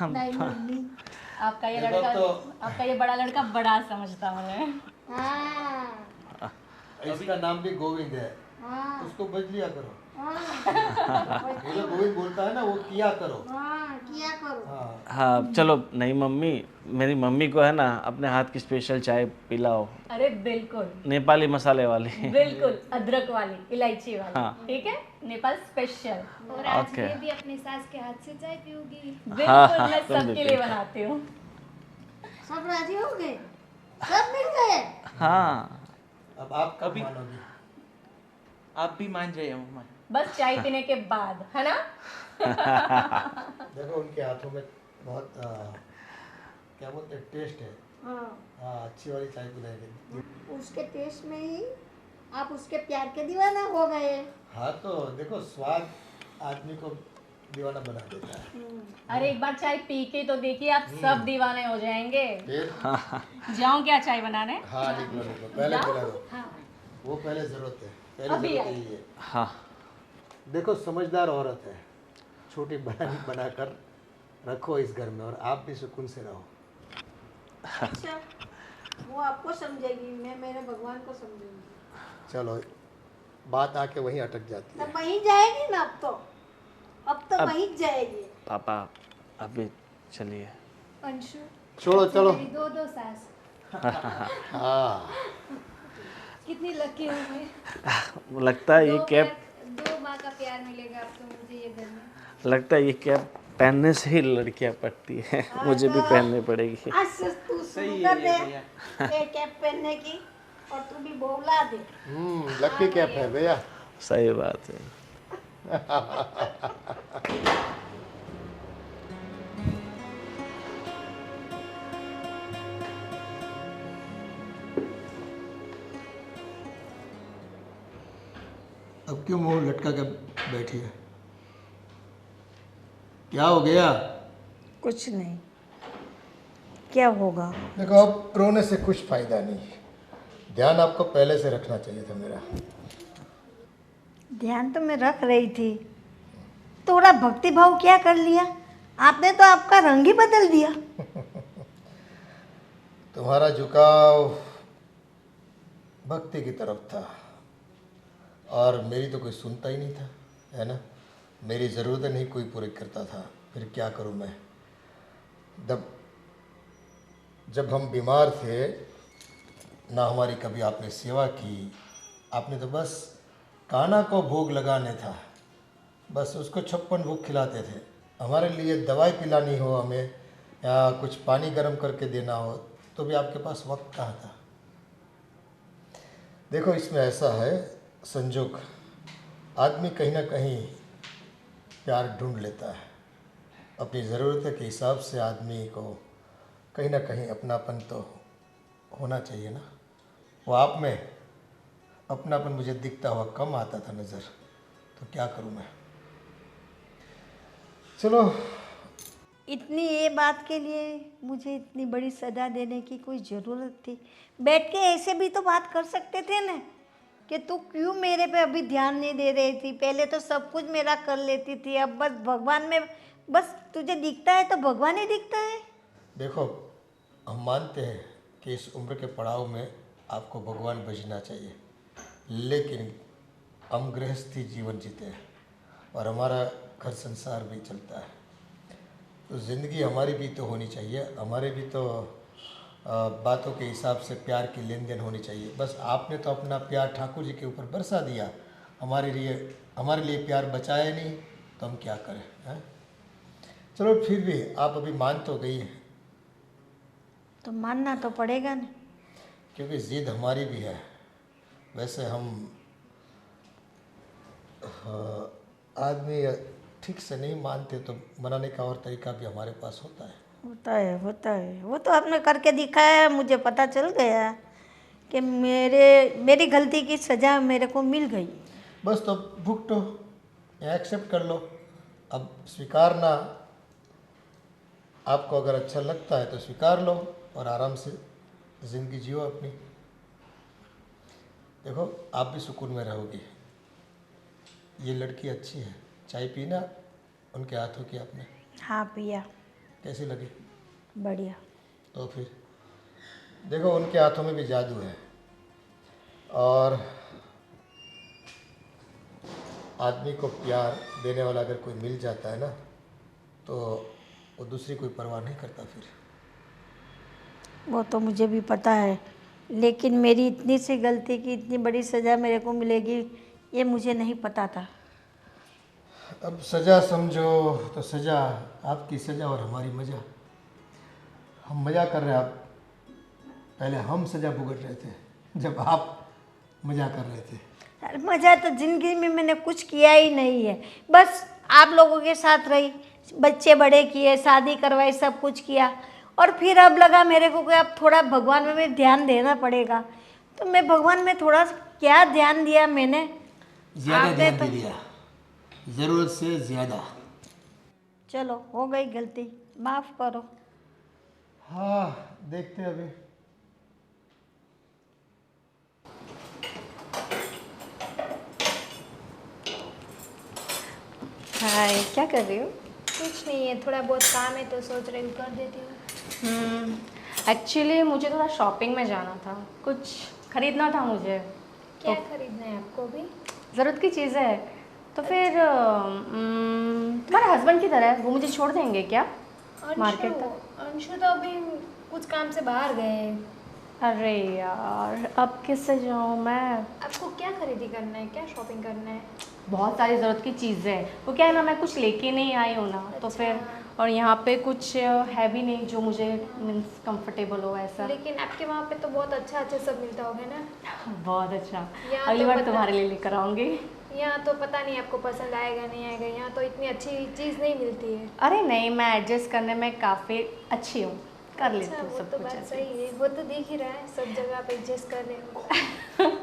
नहीं मम्मी। आपका ये देखो लड़का तो- आपका ये बड़ा लड़का बड़ा समझता मुझे। हाँ इसका नाम भी गोविंद है, हाँ उसको बज लिया करो। हाँ ये जो गोविंद बोलता है ना वो किया करो। हाँ, किया करो। हाँ हाँ चलो नई मम्मी, मेरी मम्मी को है ना अपने हाथ की स्पेशल चाय पिलाओ, अरे बिल्कुल नेपाली मसाले वाली। बिल्कुल, अदरक वाली, इलायची वाली। हाँ। ठीक है, नेपाल स्पेशल। और आज ओके। मैं भी अपनी सास के हाथ से चाय पीऊंगी। बिल्कुल, मैं तुम भी सबके लिए बनाती हूँ। सब राजी हो गए, सब मिल गए। हाँ अब आप कब अभी- मानोगी? आप भी मान जाइए मम्मा। बस चाय पीने के बाद, है ना? देखो उनके हाथों में बहुत क्या बोलते हैं टेस्ट है। हाँ, हाँ अच्छी वाली चाय पिलाएंगे। उसके टेस्ट में ही आप उसके प्यार के दीवाना हो गए। हाँ तो देखो स्वाद आदमी को दीवाना बना देता है। अरे एक बार चाय पी के तो देखिए, आप सब दीवाने हो जाएंगे। फिर जाऊं क्या चाय बनाने? हाँ निकलो निकलो, पहले पिला दो। वो पहले जरूरत है, पहले अभी जरूरत आई। यही है। हाँ देखो समझदार औरत है, छोटी बहन बनाकर रखो इस घर में और आप भी सुकून से रहो। अच्छा, वो आपको समझेगी, मैं मेरे भगवान को समझूंगी। चलो बात आके वहीं अटक जाती है। तब वहीं जाएगी ना। अब तो वहीं जाएगी। पापा अभी चलिए। अंशु छोड़ो चलो। मेरी दो दो सास। हाँ कितनी लकी हूँ मैं। लगता है ये कैप, दो माँ का प्यार मिलेगा अब तो मुझे ये घर में। लगता है ये कैप पहनने से ही लड़कियां पड़ती हैं। मुझे भी पहननी पड़ेगी। आज से तू शुरू कर दे ये कैप पहनने की, और तू भी बोला दे। लकी कैप है भैया। सही बात है। अब क्यों मुंह लटका के बैठी है? क्या हो गया? कुछ नहीं, क्या होगा? देखो अब रोने से कुछ फायदा नहीं। ध्यान आपको पहले से रखना चाहिए था मेरा। ध्यान तो मैं रख रही थी, थोड़ा भक्ति भाव क्या कर लिया आपने, तो आपका रंग ही बदल दिया। तुम्हारा झुकाव भक्ति की तरफ था और मेरी तो कोई सुनता ही नहीं था, है ना। मेरी ज़रूरतें नहीं कोई पूरी करता था, फिर क्या करूं मैं। जब हम बीमार थे ना हमारी कभी आपने सेवा की, आपने तो बस कान्हा को भोग लगाने था, बस उसको 56 भोग खिलाते थे। हमारे लिए दवाई पिलानी हो हमें या कुछ पानी गर्म करके देना हो तो भी आपके पास वक्त कहाँ था। देखो इसमें ऐसा है संजोग, आदमी कहीं ना कहीं प्यार ढूंढ लेता है। अपनी ज़रूरत के हिसाब से आदमी को कहीं ना कहीं अपनापन तो होना चाहिए ना। वो आप में अपनापन मुझे दिखता हुआ कम आता था नज़र, तो क्या करूं मैं। चलो इतनी ये बात के लिए मुझे इतनी बड़ी सजा देने की कोई ज़रूरत थी? बैठ के ऐसे भी तो बात कर सकते थे ना, कि तू क्यों मेरे पे अभी ध्यान नहीं दे रही थी, पहले तो सब कुछ मेरा कर लेती थी, अब बस भगवान में बस तुझे दिखता है तो भगवान ही दिखता है। देखो हम मानते हैं कि इस उम्र के पड़ाव में आपको भगवान बजना चाहिए, लेकिन हम गृहस्थी जीवन जीते हैं और हमारा घर संसार भी चलता है, तो ज़िंदगी हमारी भी तो होनी चाहिए, हमारे भी तो बातों के हिसाब से प्यार की लेन देन होनी चाहिए। बस आपने तो अपना प्यार ठाकुर जी के ऊपर बरसा दिया, हमारे लिए प्यार बचाया नहीं, तो हम क्या करें हैं? चलो फिर भी आप अभी मान तो गई हैं, तो मानना तो पड़ेगा ना। क्योंकि ज़िद हमारी भी है। वैसे हम आदमी ठीक से नहीं मानते तो मनाने का और तरीका भी हमारे पास होता है। होता है, वो तो आपने करके दिखाया है, मुझे पता चल गया कि मेरी गलती की सज़ा मेरे को मिल गई। बस तो भुगतो या एक्सेप्ट कर लो। अब स्वीकारना आपको अगर अच्छा लगता है तो स्वीकार लो और आराम से ज़िंदगी जियो अपनी। देखो आप भी सुकून में रहोगी। ये लड़की अच्छी है, चाय पीना उनके हाथों की आपने? हाँ पिया। कैसी लगी? बढ़िया। तो फिर देखो उनके हाथों में भी जादू है, और आदमी को प्यार देने वाला अगर कोई मिल जाता है ना, तो वो दूसरी कोई परवाह नहीं करता फिर। वो तो मुझे भी पता है, लेकिन मेरी इतनी सी गलती की इतनी बड़ी सज़ा मेरे को मिलेगी ये मुझे नहीं पता था। अब सज़ा समझो तो सज़ा, आपकी सज़ा और हमारी मज़ा। हम मज़ा कर रहे हैं, आप पहले हम सज़ा भुगत रहे थे जब आप मज़ा कर रहे थे। अरे मज़ा तो ज़िंदगी में मैंने कुछ किया ही नहीं है, बस आप लोगों के साथ रही, बच्चे बड़े किए, शादी करवाई, सब कुछ किया, और फिर अब लगा मेरे को कि अब थोड़ा भगवान में भी ध्यान देना पड़ेगा। तो मैं भगवान में थोड़ा क्या ध्यान दिया मैंने, ज़्यादा ध्यान दे दिया, ज़रूरत से ज़्यादा। चलो हो गई गलती, माफ़ करो। हाँ देखते हैं अभी। हाय, क्या कर रही हो? कुछ नहीं है, थोड़ा बहुत काम है तो सोच रही हूँ कर देती हूँ। एक्चुअली मुझे थोड़ा शॉपिंग में जाना था, कुछ खरीदना था मुझे। क्या खरीदना है आपको भी? ज़रूरत की चीज़ है। तो फिर तुम्हारे हस्बैंड किधर है? वो मुझे छोड़ देंगे क्या मार्केट तक? अंशु तो अभी कुछ काम से बाहर गए हैं। अरे यार, अब किससे जाऊँ मैं? आपको क्या खरीदी करना है, क्या शॉपिंग करना है? बहुत सारी ज़रूरत की चीज़ें हैं। वो क्या है ना, मैं कुछ लेके नहीं आई हूँ ना, तो फिर और यहाँ पे कुछ है भी नहीं जो मुझे मीन्स कंफर्टेबल हो ऐसा। लेकिन आपके वहाँ पे तो बहुत अच्छा अच्छा सब मिलता होगा ना? बहुत अच्छा, यहाँ अगली तो बार पता- तुम्हारे लिए लेकर आऊँगी। यहाँ तो पता नहीं आपको पसंद आएगा नहीं आएगा, यहाँ तो इतनी अच्छी चीज़ नहीं मिलती है। अरे नहीं, मैं एडजस्ट करने में काफ़ी अच्छी हूँ, कर लेती अच्छा, हूँ वो सब तो कुछ बात अच्छे सही है, वो तो दिख ही रहा है, सब जगह पे एडजस्ट कर रहे हो।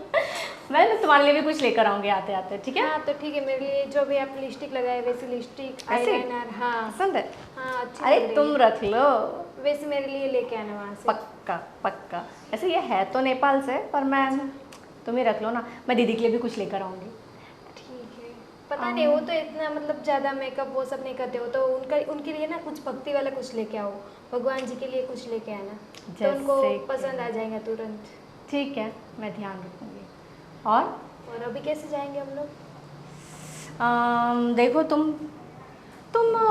मैं ना तुम्हारे लिए भी कुछ लेकर आऊँगी आते आते, ठीक है? हाँ तो ठीक है, मेरे लिए जो भी आप लिपस्टिक लगाए वैसी लिपस्टिक, ऐसे? आईलाइनर, हाँ पसंद है? हाँ अच्छी अरे लग रही तुम है। रख लो, वैसे मेरे लिए लेके आना वहाँ से। पक्का पक्का। ऐसे ये है तो नेपाल से, पर मैं तुम ही रख लो ना, मैं दीदी के लिए भी कुछ लेकर आऊँगी। ठीक है, पता नहीं वो तो इतना मतलब ज़्यादा मेकअप वो सब नहीं करते हो, तो उनके लिए ना कुछ भक्ति वाला कुछ लेके आओ, भगवान जी के लिए कुछ लेके आना, तो उनको जैसे पसंद आ जाएगा तुरंत। ठीक है, मैं ध्यान रखूँगी। और अभी कैसे जाएंगे हम लोग? देखो तुम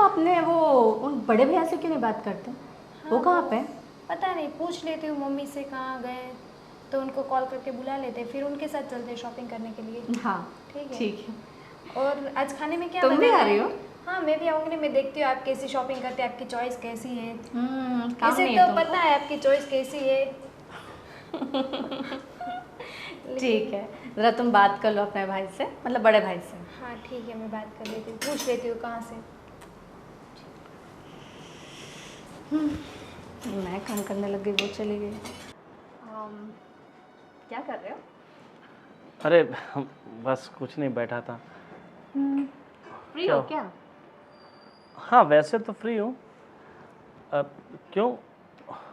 अपने वो उन बड़े भैया से क्यों नहीं बात करते? वो कहाँ पे? पता नहीं, पूछ लेती हूँ मम्मी से कहाँ गए, तो उनको कॉल करके बुला लेते हैं, फिर उनके साथ चलते हैं शॉपिंग करने के लिए। हाँ ठीक है। ठीक है। और आज खाने में क्या तुम भी बनाना आ है? रही हो? हाँ मैं भी आऊँगी ना, मैं देखती हूँ आप कैसी शॉपिंग करते हैं, आपकी चॉइस कैसी है। काम इसे नहीं तो है तुमको? पता है आपकी चॉइस कैसी है। ठीक है, ज़रा तुम बात कर लो अपने भाई से, मतलब बड़े भाई से। हाँ ठीक है, मैं बात कर लेती हूँ, पूछ लेती हूँ कहाँ से। मैं काम करने लग गई, वो चली गई। क्या कर रहे हो? अरे बस कुछ नहीं, बैठा था। फ्री हो क्या? हाँ वैसे तो फ्री हूँ। अब क्यों?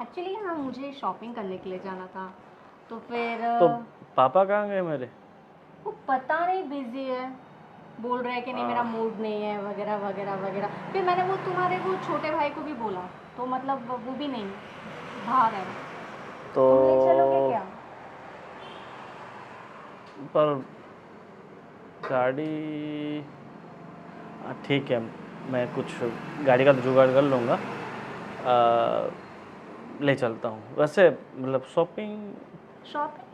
एक्चुअली हाँ, मुझे शॉपिंग करने के लिए जाना था, तो फिर तो पापा कहाँ गए मेरे? वो पता नहीं बिजी है, बोल रहे हैं कि नहीं मेरा मूड नहीं है वगैरह वगैरह वगैरह। फिर मैंने वो तुम्हारे वो छोटे भाई को भी बोला, तो मतलब वो भी नहीं, बाहर है। तो तुम नहीं चलोगे क्या? पर गाड़ी ठीक है, मैं कुछ गाड़ी का तो जुगाड़ कर लूँगा, ले चलता हूँ। वैसे मतलब शॉपिंग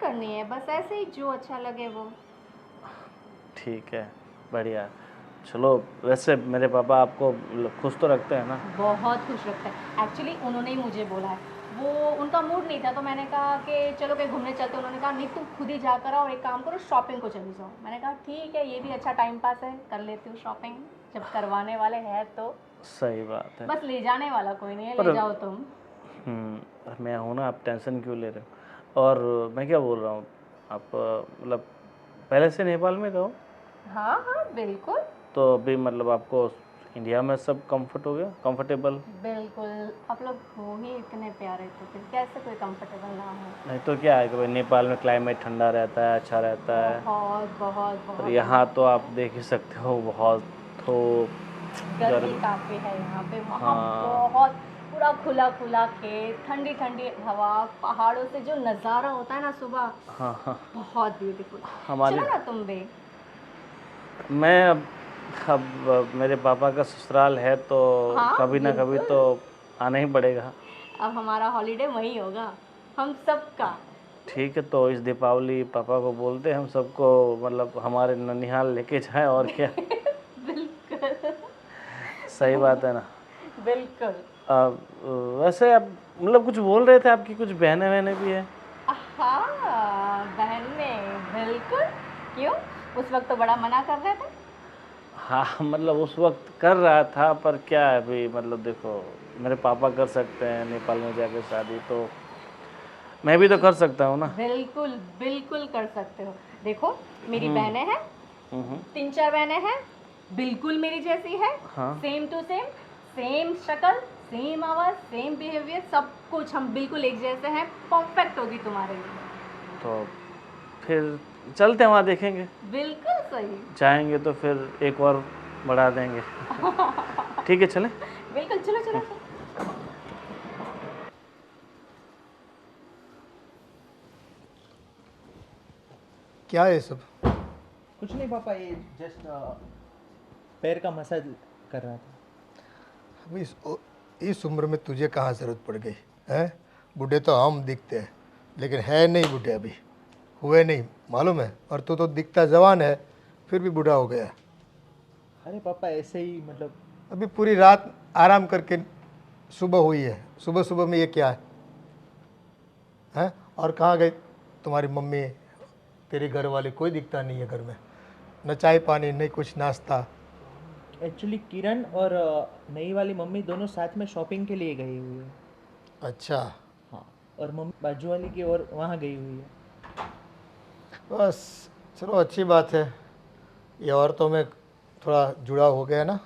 करनी है बस, ऐसे ही जो अच्छा लगे वो। ठीक है, बढ़िया। चलो, वैसे मेरे पापा आपको मतलब खुश तो रखते हैं ना? बहुत खुश रखता है। एक्चुअली उन्होंने ही मुझे बोला है, वो उनका मूड नहीं था तो मैंने कहा कि चलो कहीं घूमने चलते हैं। उन्होंने कहा नहीं तुम खुद ही जाकर आओ, एक काम करो शॉपिंग को चली जाओ। मैंने कहा ठीक है, ये भी अच्छा टाइम पास है, कर लेती हूँ शॉपिंग, जब करवाने वाले हैं तो। सही बात है। बस ले जाने वाला कोई नहीं है, पर ले जाओ तुम। मैं हूँ ना, आप टेंशन क्यों ले रहे हो? और मैं क्या बोल रहा हूँ, आप मतलब पहले से नेपाल में रहो? हाँ हाँ बिल्कुल। तो अभी मतलब आपको इंडिया में सब कंफर्ट हो गया, कंफर्टेबल? बिल्कुल, आप लोग हो ही इतने प्यारे तो फिर कैसे कोई कंफर्टेबल ना हो। नहीं तो क्या है कि भाई नेपाल में क्लाइमेट ठंडा रहता है, अच्छा रहता है। बहुत बहुत और बहुत यहाँ तो आप देख ही सकते हो, बहुत धूप, गर्मी काफ़ी है यहाँ पे। वहाँ हाँ। बहुत पूरा खुला खुला खेत, ठंडी ठंडी हवा, पहाड़ों से जो नज़ारा होता है ना सुबह, हाँ हाँ। बहुत ब्यूटीफुल। हमारे चलो ना तुम भी। मैं अब मेरे पापा का ससुराल है तो हाँ, कभी ना कभी बिल्कुल। तो आना ही पड़ेगा। अब हमारा हॉलीडे वही होगा, हम सबका। ठीक है, तो इस दीपावली पापा को बोलते हैं हम सबको मतलब हमारे ननिहाल लेके जाएं, और क्या। बिल्कुल सही बात है ना? बिल्कुल। अब वैसे आप मतलब कुछ बोल रहे थे, आपकी कुछ बहनें वहनें भी हैं? हाँ बहनें, बिल्कुल। क्यों, उस वक्त तो बड़ा मना कर रहे थे। हाँ मतलब उस वक्त कर रहा था, पर क्या है अभी मतलब देखो, मेरे पापा कर सकते हैं नेपाल में जाकर शादी, तो मैं भी तो कर सकता हूँ ना। बिल्कुल बिल्कुल कर सकते हो। देखो मेरी बहनें हैं, हम्म। 3-4 बहनें हैं, बिल्कुल मेरी जैसी है। हाँ। सेम टू सेम, सेम शक्ल, सेम आवाज़, सेम बिहेवियर, सब कुछ हम बिल्कुल एक जैसे हैं। परफेक्ट होगी तुम्हारे लिए। तो फिर चलते हैं, वहाँ देखेंगे। बिल्कुल सही। जाएंगे तो फिर एक और बढ़ा देंगे। ठीक है, चलें? बिल्कुल, चलो चलो चलो। क्या है ये सब? कुछ नहीं पापा, ये जस्ट पैर का मसाज कर रहा था। अभी इस उम्र में तुझे कहाँ ज़रूरत पड़ गई है? बूढ़े तो हम दिखते हैं, लेकिन है नहीं बूढ़े, अभी हुए नहीं, मालूम है? और तू तो दिखता जवान है, फिर भी बूढ़ा हो गया। अरे पापा ऐसे ही मतलब। अभी पूरी रात आराम करके सुबह हुई है, सुबह सुबह में ये क्या है? हैं? और कहाँ गई तुम्हारी मम्मी, तेरे घर वाले? कोई दिखता नहीं है घर में, न चाय पानी, नहीं कुछ नाश्ता। एक्चुअली किरण और नई वाली मम्मी दोनों साथ में शॉपिंग के लिए गई हुई है। अच्छा, हाँ, और मम्मी बाजू वाली की ओर वहाँ गई हुई है। बस चलो अच्छी बात है, ये औरतों में थोड़ा जुड़ा हो गया ना।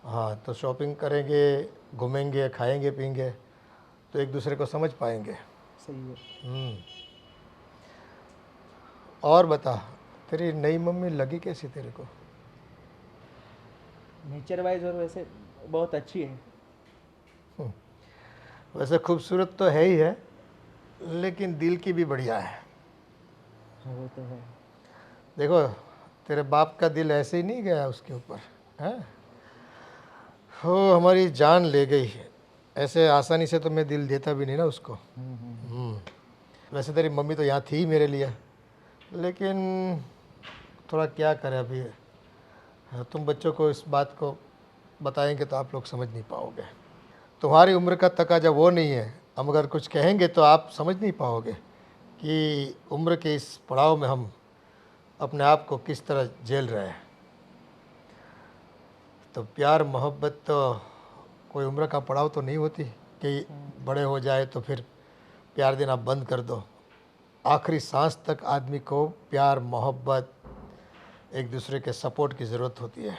हाँ, तो शॉपिंग करेंगे, घूमेंगे, खाएंगे पिएंगे, तो एक दूसरे को समझ पाएंगे। सही है। और बता, तेरी नई मम्मी लगी कैसी तेरे को? नेचर वाइज और वैसे बहुत अच्छी है। वैसे खूबसूरत तो है ही है, लेकिन दिल की भी बढ़िया है। वो तो है। देखो, तेरे बाप का दिल ऐसे ही नहीं गया उसके ऊपर, है? हो, हमारी जान ले गई। ऐसे आसानी से तो मैं दिल देता भी नहीं ना उसको। वैसे तेरी मम्मी तो यहाँ थी मेरे लिए, लेकिन थोड़ा क्या करें अभी। तुम बच्चों को इस बात को बताएंगे तो आप लोग समझ नहीं पाओगे। तुम्हारी उम्र का तकाजा वो नहीं है, हम अगर कुछ कहेंगे तो आप समझ नहीं पाओगे कि उम्र के इस पड़ाव में हम अपने आप को किस तरह झेल रहे हैं। तो प्यार मोहब्बत तो कोई उम्र का पड़ाव तो नहीं होती कि बड़े हो जाए तो फिर प्यार देना बंद कर दो। आखिरी सांस तक आदमी को प्यार मोहब्बत, एक दूसरे के सपोर्ट की ज़रूरत होती है।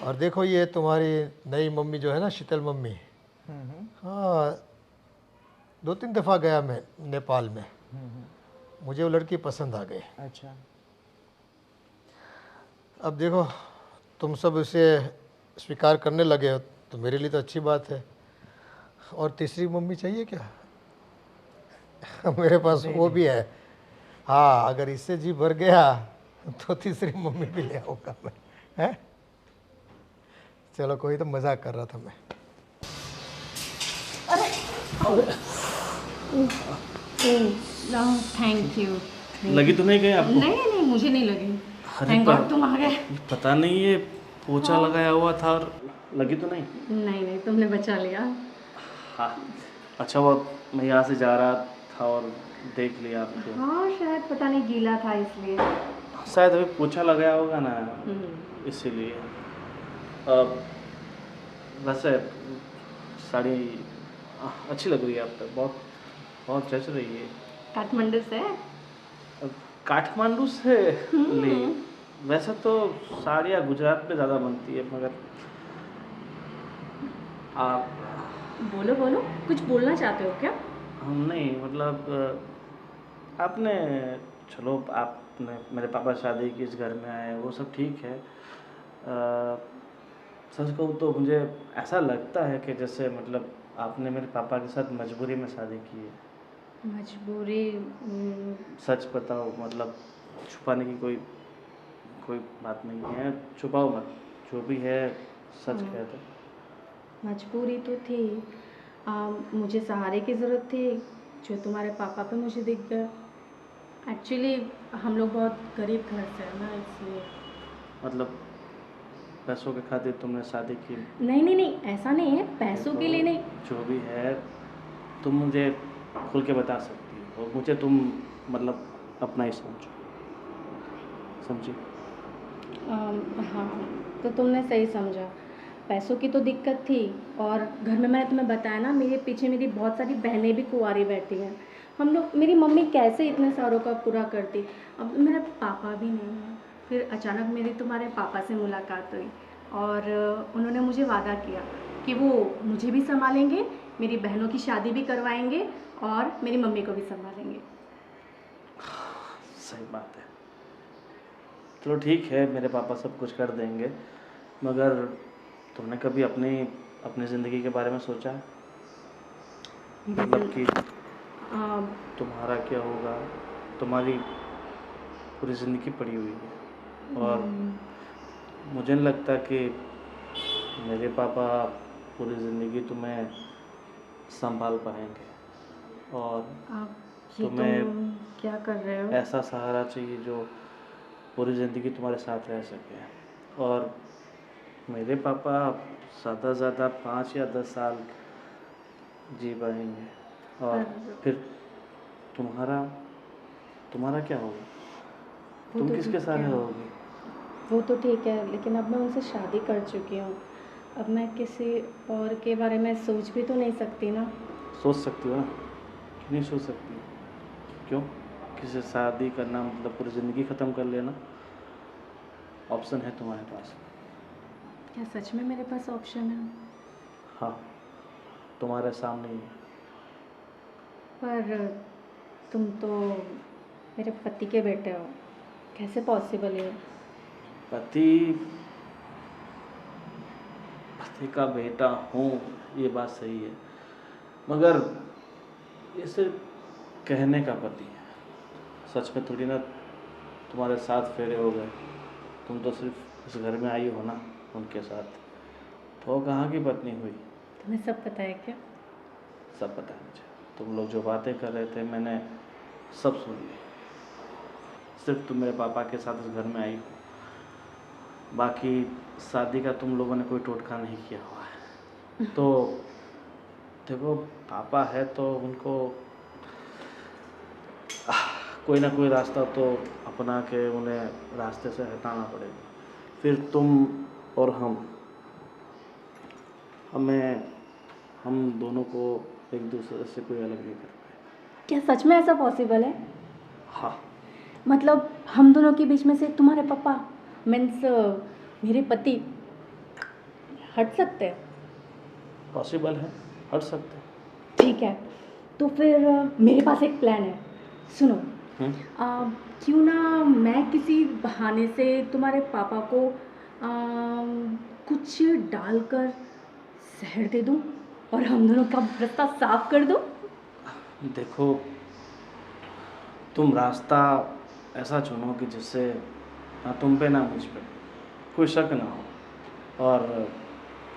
और देखो, ये तुम्हारी नई मम्मी जो है ना, शीतल मम्मी, हाँ 2-3 दफ़ा गया मैं नेपाल में, मुझे वो लड़की पसंद आ गई। अच्छा। अब देखो, तुम सब इसे स्वीकार करने लगे हो तो मेरे लिए तो अच्छी बात है। और तीसरी मम्मी चाहिए क्या? मेरे पास वो भी है। हाँ, अगर इससे जी भर गया तो तीसरी मम्मी भी ले आऊँगा मैं, हैं? चलो कोई तो मजाक कर रहा था मैं। Thank you. लगी तो नहीं गई आपको? नहीं नहीं मुझे नहीं लगी। अरे थैंक गॉड तुम आ गए। पता नहीं ये पोछा लगाया हुआ था और लगी तो नहीं? नहीं नहीं तुमने बचा लिया। हाँ अच्छा, वो मैं यहाँ से जा रहा था और देख लिया आपको। हाँ शायद पता नहीं गीला था इसलिए। शायद अभी पोछा लगाया होगा ना, इसीलिए। वैसे साड़ी अच्छी लग रही है आप पे, बहुत बहुत जच रही है। काठमांडू से? काठमांडू से ली। वैसे तो साड़ियाँ गुजरात में ज़्यादा बनती है, मगर आप बोलो बोलो, कुछ बोलना चाहते हो क्या? हम नहीं, मतलब आपने, चलो आपने मेरे पापा शादी की, इस घर में आए, वो सब ठीक है। सच कहूँ तो मुझे ऐसा लगता है कि जैसे मतलब आपने मेरे पापा के साथ मजबूरी में शादी की है। मजबूरी? सच बताओ, मतलब छुपाने की कोई कोई बात नहीं है, छुपाओ मत, जो भी है सच कह दो। मजबूरी तो थी। मुझे सहारे की ज़रूरत थी, जो तुम्हारे पापा पे मुझे दिख गया। एक्चुअली हम लोग बहुत गरीब घर से हैं ना, इसलिए। मतलब पैसों के खातिर तुमने शादी की? नहीं नहीं नहीं, ऐसा नहीं है, पैसों के लिए नहीं। जो भी है तुम मुझे खुल के बता सकती हो, और मुझे तुम मतलब अपना ही समझो, समझी? हाँ तो तुमने सही समझा। पैसों की तो दिक्कत थी, और घर में मैंने तुम्हें बताया ना, मेरे पीछे मेरी बहुत सारी बहनें भी कुंवारी बैठी हैं। हम लोग, मेरी मम्मी कैसे इतने सारों का पूरा करती। अब मेरे पापा भी नहीं हैं। फिर अचानक मेरी तुम्हारे पापा से मुलाकात हुई, और उन्होंने मुझे वादा किया कि वो मुझे भी संभालेंगे, मेरी बहनों की शादी भी करवाएंगे, और मेरी मम्मी को भी संभालेंगे। सही बात है। चलो ठीक है, मेरे पापा सब कुछ कर देंगे, मगर तुमने कभी अपनी ज़िंदगी के बारे में सोचा है? मतलब कि तुम्हारा क्या होगा? तुम्हारी पूरी ज़िंदगी पड़ी हुई है, और मुझे नहीं लगता कि मेरे पापा पूरी ज़िंदगी तुम्हें संभाल पाएंगे, और तुम्हें तुम क्या कर रहे हो? ऐसा सहारा चाहिए जो पूरी ज़िंदगी तुम्हारे साथ रह सके। और मेरे पापा ज़्यादा से ज़्यादा 5 या 10 साल जी पाएंगे, और फिर तुम्हारा क्या होगा? वो तुम तो किसके ठीक साथ है। रहोगी? वो तो ठीक है, लेकिन अब मैं उनसे शादी कर चुकी हूँ। अब मैं किसी और के बारे में सोच भी तो नहीं सकती ना। सोच सकती हो ना, क्यों नहीं सोच सकती? क्यों? किसी से शादी करना मतलब पूरी ज़िंदगी ख़त्म कर लेना? ऑप्शन है तुम्हारे पास। क्या सच में मेरे पास ऑप्शन है? हाँ, तुम्हारे सामने ही है। पर तुम तो मेरे पति के बेटे हो, कैसे पॉसिबल है? पति का बेटा हूँ, ये बात सही है, मगर ये सिर्फ कहने का पति है। सच में थोड़ी ना तुम्हारे 7 फेरे हो गए। तुम तो सिर्फ इस घर में आई हो ना उनके साथ, तो कहाँ की पत्नी हुई? तुम्हें सब पता है क्या? सब पता है मुझे। तुम लोग जो बातें कर रहे थे मैंने सब सुन ली। सिर्फ तुम मेरे पापा के साथ इस घर में आई हो, बाकी शादी का तुम लोगों ने कोई टोटका नहीं किया हुआ है। तो देखो, पापा है तो उनको कोई ना कोई रास्ता तो अपना के उन्हें रास्ते से हटाना पड़ेगा। फिर तुम और हम दोनों को एक दूसरे से कोई अलग नहीं कर पाए। क्या सच में ऐसा पॉसिबल है? हाँ। मतलब हम दोनों के बीच में से तुम्हारे पापा मीन्स मेरे पति हट सकते हैं? पॉसिबल है, हट सकते हैं। ठीक है, तो फिर मेरे पास एक प्लान है, सुनो। क्यों ना मैं किसी बहाने से तुम्हारे पापा को कुछ डालकर जहर दे दूं, और हम दोनों का रास्ता साफ कर दूं। देखो, तुम रास्ता ऐसा चुनो कि जिससे ना तुम पे ना मुझ पे कोई शक ना हो। और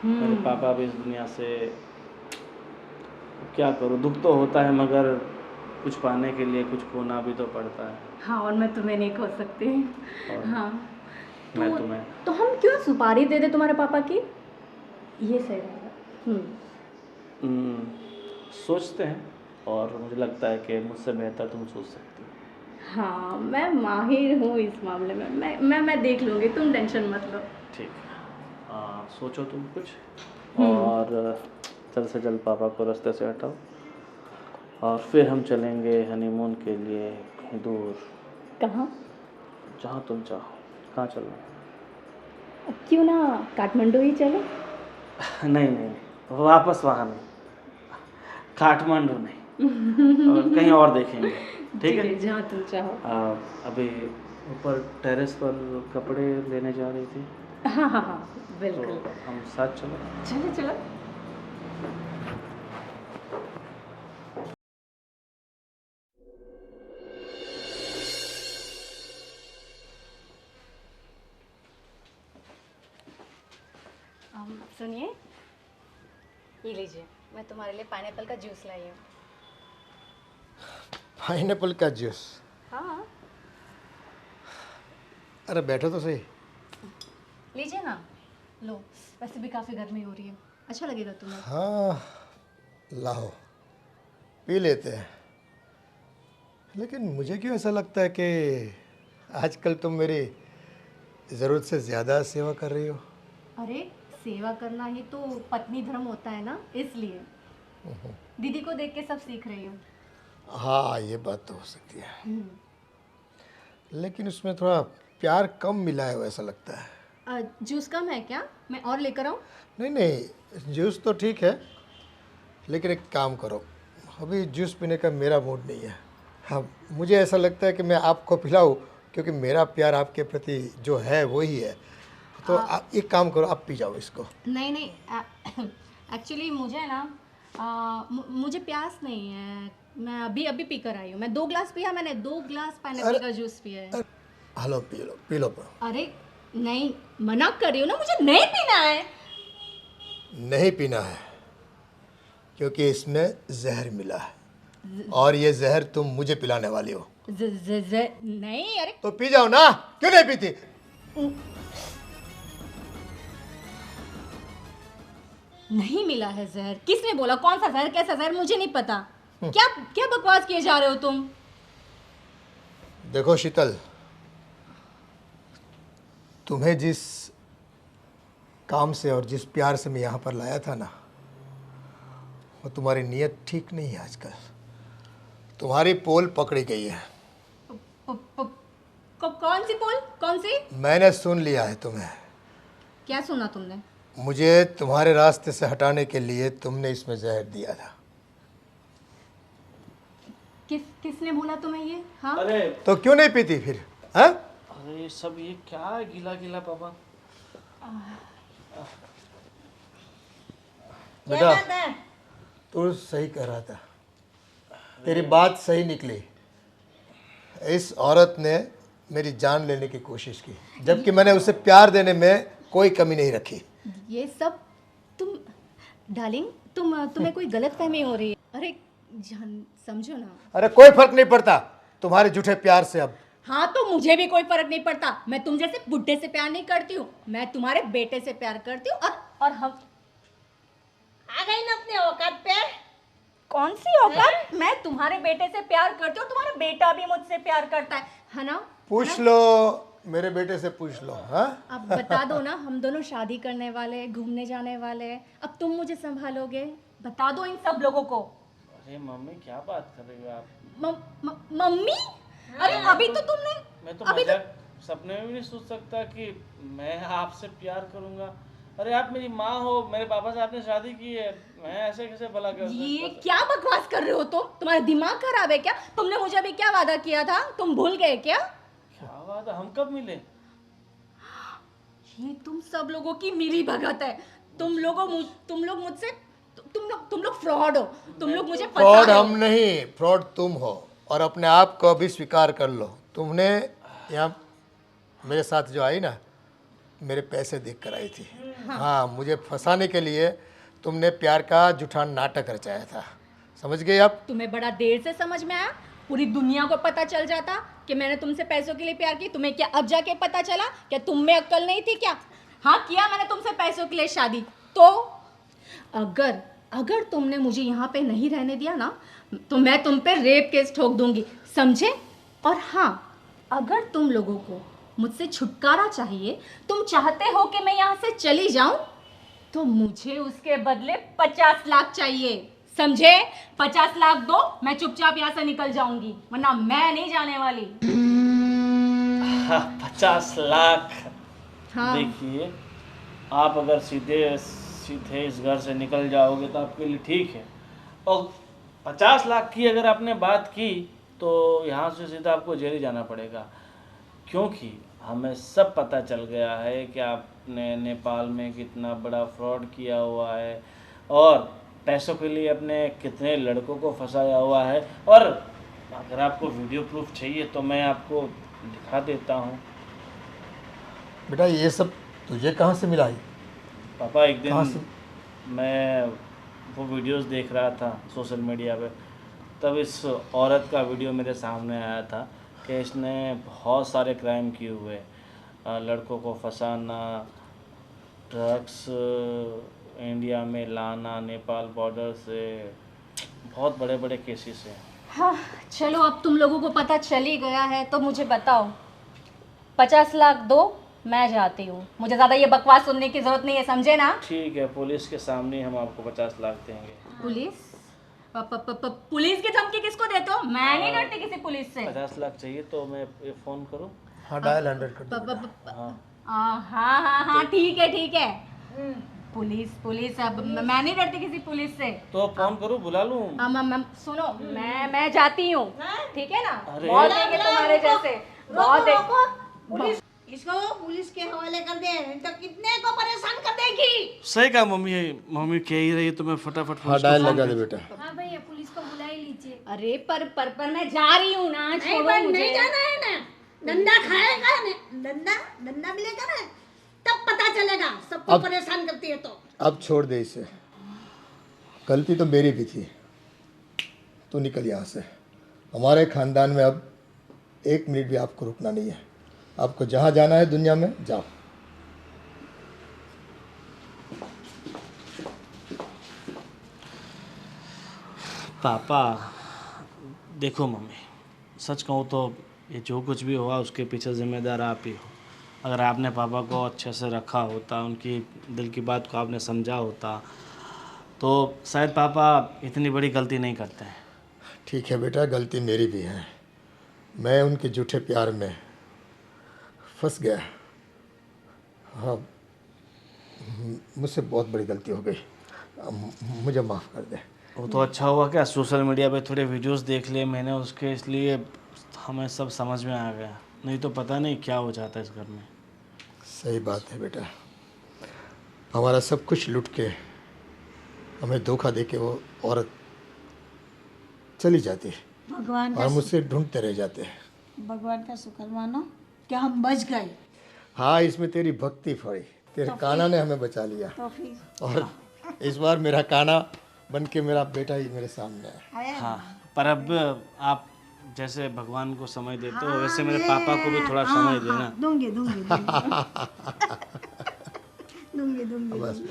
मेरे पापा भी इस दुनिया से, क्या करूँ, दुख तो होता है मगर कुछ पाने के लिए कुछ खोना भी तो पड़ता है। हाँ, और मैं तुम्हें नहीं खो सकती। और हाँ, मैं तो तुम्हें तो हम क्यों सुपारी दे दे तुम्हारे पापा की? ये सही रहेगा। सोचते हैं, और मुझे लगता है कि मुझसे बेहतर तुम सोच सकती हो। हाँ, मैं माहिर हूँ इस मामले में। मैं देख लूँगी, तुम टेंशन मत लो। ठीक है, सोचो तुम कुछ और जल्द से जल्द पापा को रास्ते से हटाओ, और फिर हम चलेंगे हनीमून के लिए कहीं दूर, कहाँ? जहाँ तुम चाहो। कहाँ चलना है? क्यों ना काठमांडू ही चलो? नहीं नहीं नहीं, वापस वहाँ नहीं, काठमांडू नहीं, और कहीं और देखेंगे। ठीक है, जहाँ तुम चाहो। अभी ऊपर टेरेस पर कपड़े लेने जा रही थी, हाँ हाँ हाँ, तो बिल्कुल। हम साथ चलो। चलो चलो। सुनिए, ये लीजिए, मैं तुम्हारे लिए पाइनएप्पल का जूस लाई हूँ। पाइनएप्पल का जूस? हाँ, अरे बैठो तो सही। लीजिए ना। लो, वैसे भी काफ़ी गर्मी हो रही है, अच्छा लगेगा तुम्हें। हाँ लाओ, पी लेते हैं। लेकिन मुझे क्यों ऐसा लगता है कि आजकल तुम मेरी ज़रूरत से ज़्यादा सेवा कर रही हो? अरे, सेवा करना ही तो पत्नी धर्म होता है ना, इसलिए दीदी को देख के सब सीख रही हूँ। हाँ ये बात तो हो सकती है, लेकिन उसमें थोड़ा प्यार कम मिला है वैसा लगता है। जूस कम है क्या? मैं और लेकर आऊँ? नहीं नहीं, जूस तो ठीक है, लेकिन एक काम करो, अभी जूस पीने का मेरा मूड नहीं है। हाँ, मुझे ऐसा लगता है कि मैं आपको पिलाऊं, क्योंकि मेरा प्यार आपके प्रति जो है वही है। तो आप एक काम करो, आप पी जाओ इसको। नहीं नहीं, एक्चुअली मुझे ना मुझे प्यास नहीं है। मैं अभी अभी पी कर आई हूँ। मैं 2 ग्लास पिया, मैंने 2 ग्लास पाइनएप्पल का जूस पिया है। Hello, P low. अरे नहीं, मना कर रही हूँ ना, मुझे नहीं पीना है। नहीं पीना है क्योंकि इसमें जहर मिला है, और ये जहर तुम मुझे पिलाने वाली हो। नहीं, अरे तो पी जाओ ना, क्यों नहीं पीती? नहीं मिला है जहर। किसने बोला? कौन सा जहर, कैसा जहर, मुझे नहीं पता। क्या क्या बकवास किए जा रहे हो तुम? देखो शीतल, तुम्हें जिस काम से और जिस प्यार से मैं यहाँ पर लाया था ना, वो तुम्हारी नीयत ठीक नहीं है आजकल। तुम्हारी पोल पकड़ी गई है। कौन सी पोल? कौन सी? मैंने सुन लिया है तुम्हें। क्या सुना तुमने? मुझे तुम्हारे रास्ते से हटाने के लिए तुमने इसमें जहर दिया था। किसने बोला तुम्हें ये? हाँ, अरे तो क्यों नहीं पीती फिर? हाँ? अरे सब ये क्या है, गीला गीला पापा? बेटा, तू सही कह रहा था, तेरी बात सही निकली। इस औरत ने मेरी जान लेने की कोशिश की, जबकि मैंने उसे प्यार देने में कोई कमी नहीं रखी। ये सब तुम डार्लिंग, तुम्हें कोई गलतफहमी हो रही है। अरे जान, समझो ना। अरे कोई फर्क नहीं पड़ता तुम्हारे झूठे प्यार से अब। हाँ, तो मुझे भी कोई फर्क नहीं पड़ता। मैं तुम जैसे बुड्ढे से प्यार नहीं करती हूँ, मैं तुम्हारे बेटे से प्यार करती हूँ। और हम आ गई ना अपने औकात पे। कौन सी औकात? मैं तुम्हारे बेटे से प्यार करती हूँ, तुम्हारा बेटा भी मुझसे प्यार करता है ना? पूछ लो, मेरे बेटे से पूछ लो। हाँ, अब बता दो ना, हम दोनों शादी करने वाले, घूमने जाने वाले, अब तुम मुझे संभालोगे? बता दो इन सब लोगों को। अरे मम्मी क्या बात कर रही हो आप? मम्मी? अरे अभी तो तुमने, मैं तो अभी तो मजाक सपने में भी नहीं सोच सकता कि मैं आपसे प्यार करूंगा। अरे आप मेरी माँ हो, मेरे पापा से आपने शादी की है, मैं ऐसे कैसे भला कर ये सकता? क्या बकवास कर रहे हो तुम? तुम्हारा दिमाग खराब है क्या? तुमने मुझे अभी क्या वादा किया था, तुम भूल गए क्या? क्या बात है, हम कब मिले? ये तुम सब लोगों की मिली भगत है। तुम लोग मुझसे, तुम लोग फ्रॉड हो। तुम लोग मुझे फंसा फ्रॉड रहे हो। हम नहीं, फ्रॉड तुम हो, और अपने आप को अभी स्वीकार कर लो। तुमने यहाँ मेरे साथ जो आई ना, मेरे पैसे देख कर आई थी। हाँ, मुझे फंसाने के लिए तुमने प्यार का झूठा नाटक रचाया था, समझ गए आप? तुम्हें बड़ा देर से समझ में आया? पूरी दुनिया को पता चल जाता कि मैंने तुमसे पैसों के लिए प्यार की। तुम्हें क्या अब जाके पता चला? क्या तुम में अक्ल नहीं थी क्या? हाँ, किया मैंने तुमसे पैसों के लिए शादी। तो अगर तुमने मुझे यहाँ पे नहीं रहने दिया ना, तो मैं तुम पे रेप केस ठोक दूंगी, समझे? और हाँ, अगर तुम लोगों को मुझसे छुटकारा चाहिए, तुम चाहते हो कि मैं यहाँ से चली जाऊं, तो मुझे उसके बदले 50 लाख चाहिए, समझे? 50 लाख दो, मैं चुपचाप यहाँ से निकल जाऊंगी, वरना मैं नहीं जाने वाली। 50 लाख? हाँ। देखिए, आप अगर सीधे इस घर से निकल जाओगे तो आपके लिए ठीक है, और 50 लाख की अगर आपने बात की तो यहाँ से सीधा आपको जेल ही जाना पड़ेगा, क्योंकि हमें सब पता चल गया है कि आपने नेपाल में कितना बड़ा फ्रॉड किया हुआ है और पैसों के लिए अपने कितने लड़कों को फंसाया हुआ है। और अगर आपको वीडियो प्रूफ चाहिए तो मैं आपको दिखा देता हूँ। बेटा ये सब तुझे कहाँ से मिला? पापा, एक कहाँ से? दिन मैं वो वीडियोस देख रहा था सोशल मीडिया पे, तब इस औरत का वीडियो मेरे सामने आया था कि इसने बहुत सारे क्राइम किए हुए, लड़कों को फंसाना, ड्रग्स इंडिया में लाना, नेपाल बॉर्डर से, बहुत बड़े बड़े केसेस हैं। हाँ, चलो अब तुम लोगों को पता चल ही गया है, तो मुझे बताओ, 50 लाख दो, मैं जाती हूँ। मुझे ज़्यादा ये बकवास सुनने की ज़रूरत नहीं है, समझे ना? ठीक है, पुलिस के सामने हम आपको 50 लाख देंगे। पुलिस? पुलिस की धमकी किसको देते हो? मैं नहीं डरती किसी पुलिस से। 50 लाख चाहिए तो मैं ये फ़ोन करूँ? हाँ, डायल 100 कर दो बेटा। हाँ, ठीक है। पुलिस अब मैं नहीं डरती किसी पुलिस से। तो फ़ोन करूँ, बुला लूँ? सुनो, मैं जाती हूँ, ठीक है ना? अरे। बहुत देंगे तुम्हारे जैसे, बहुत पुलिस इसको पुलिस के हवाले कर दे, तो कितने को परेशान कर देगी। सही कहा मम्मी कह ही रही है, तो मैं फटाफट हाँ, डायल लगा दे बेटा। हाँ भैया, पुलिस को बुला ही लीजिए। अरे पर मैं जा रही हूँ ना, छोड़ो नहीं मुझे। जाना है ना, डंडा खाएगा ना, डंडा मिलेगा ना, तब पता चलेगा सबको परेशान करती है तो। अब छोड़ दे इसे, गलती तो मेरी भी थी। तू निकल यहाँ से। हमारे खानदान में अब 1 मिनट भी आपको रुकना नहीं है। आपको जहाँ जाना है दुनिया में जाओ। पापा देखो मम्मी, सच कहूँ तो ये जो कुछ भी हुआ उसके पीछे जिम्मेदार आप ही हो। अगर आपने पापा को अच्छे से रखा होता, उनकी दिल की बात को आपने समझा होता, तो शायद पापा इतनी बड़ी गलती नहीं करते हैं। ठीक है बेटा, गलती मेरी भी है। मैं उनके झूठे प्यार में फंस गया। हाँ, मुझसे बहुत बड़ी गलती हो गई, मुझे माफ़ कर दे। वो तो अच्छा हुआ क्या सोशल मीडिया पे थोड़े वीडियोस देख लिए मैंने उसके, इसलिए हमें सब समझ में आ गया, नहीं तो पता नहीं क्या हो जाता इस घर में। सही बात है बेटा, हमारा सब कुछ लूट के, हमें धोखा दे के वो औरत चली जाती है भगवान और मुझसे ढूंढते रह जाते हैं। भगवान का शुक्र मानो कि हम बच गए। हाँ, इसमें तेरी भक्ति फड़ी, तेरे काना ने हमें बचा लिया। तो फिर और इस बार मेरा काना बन के मेरा बेटा ही मेरे सामने है। हाँ, पर अब आप जैसे भगवान को समय देते हो वैसे मेरे पापा को भी थोड़ा समय देना। दूंगी बस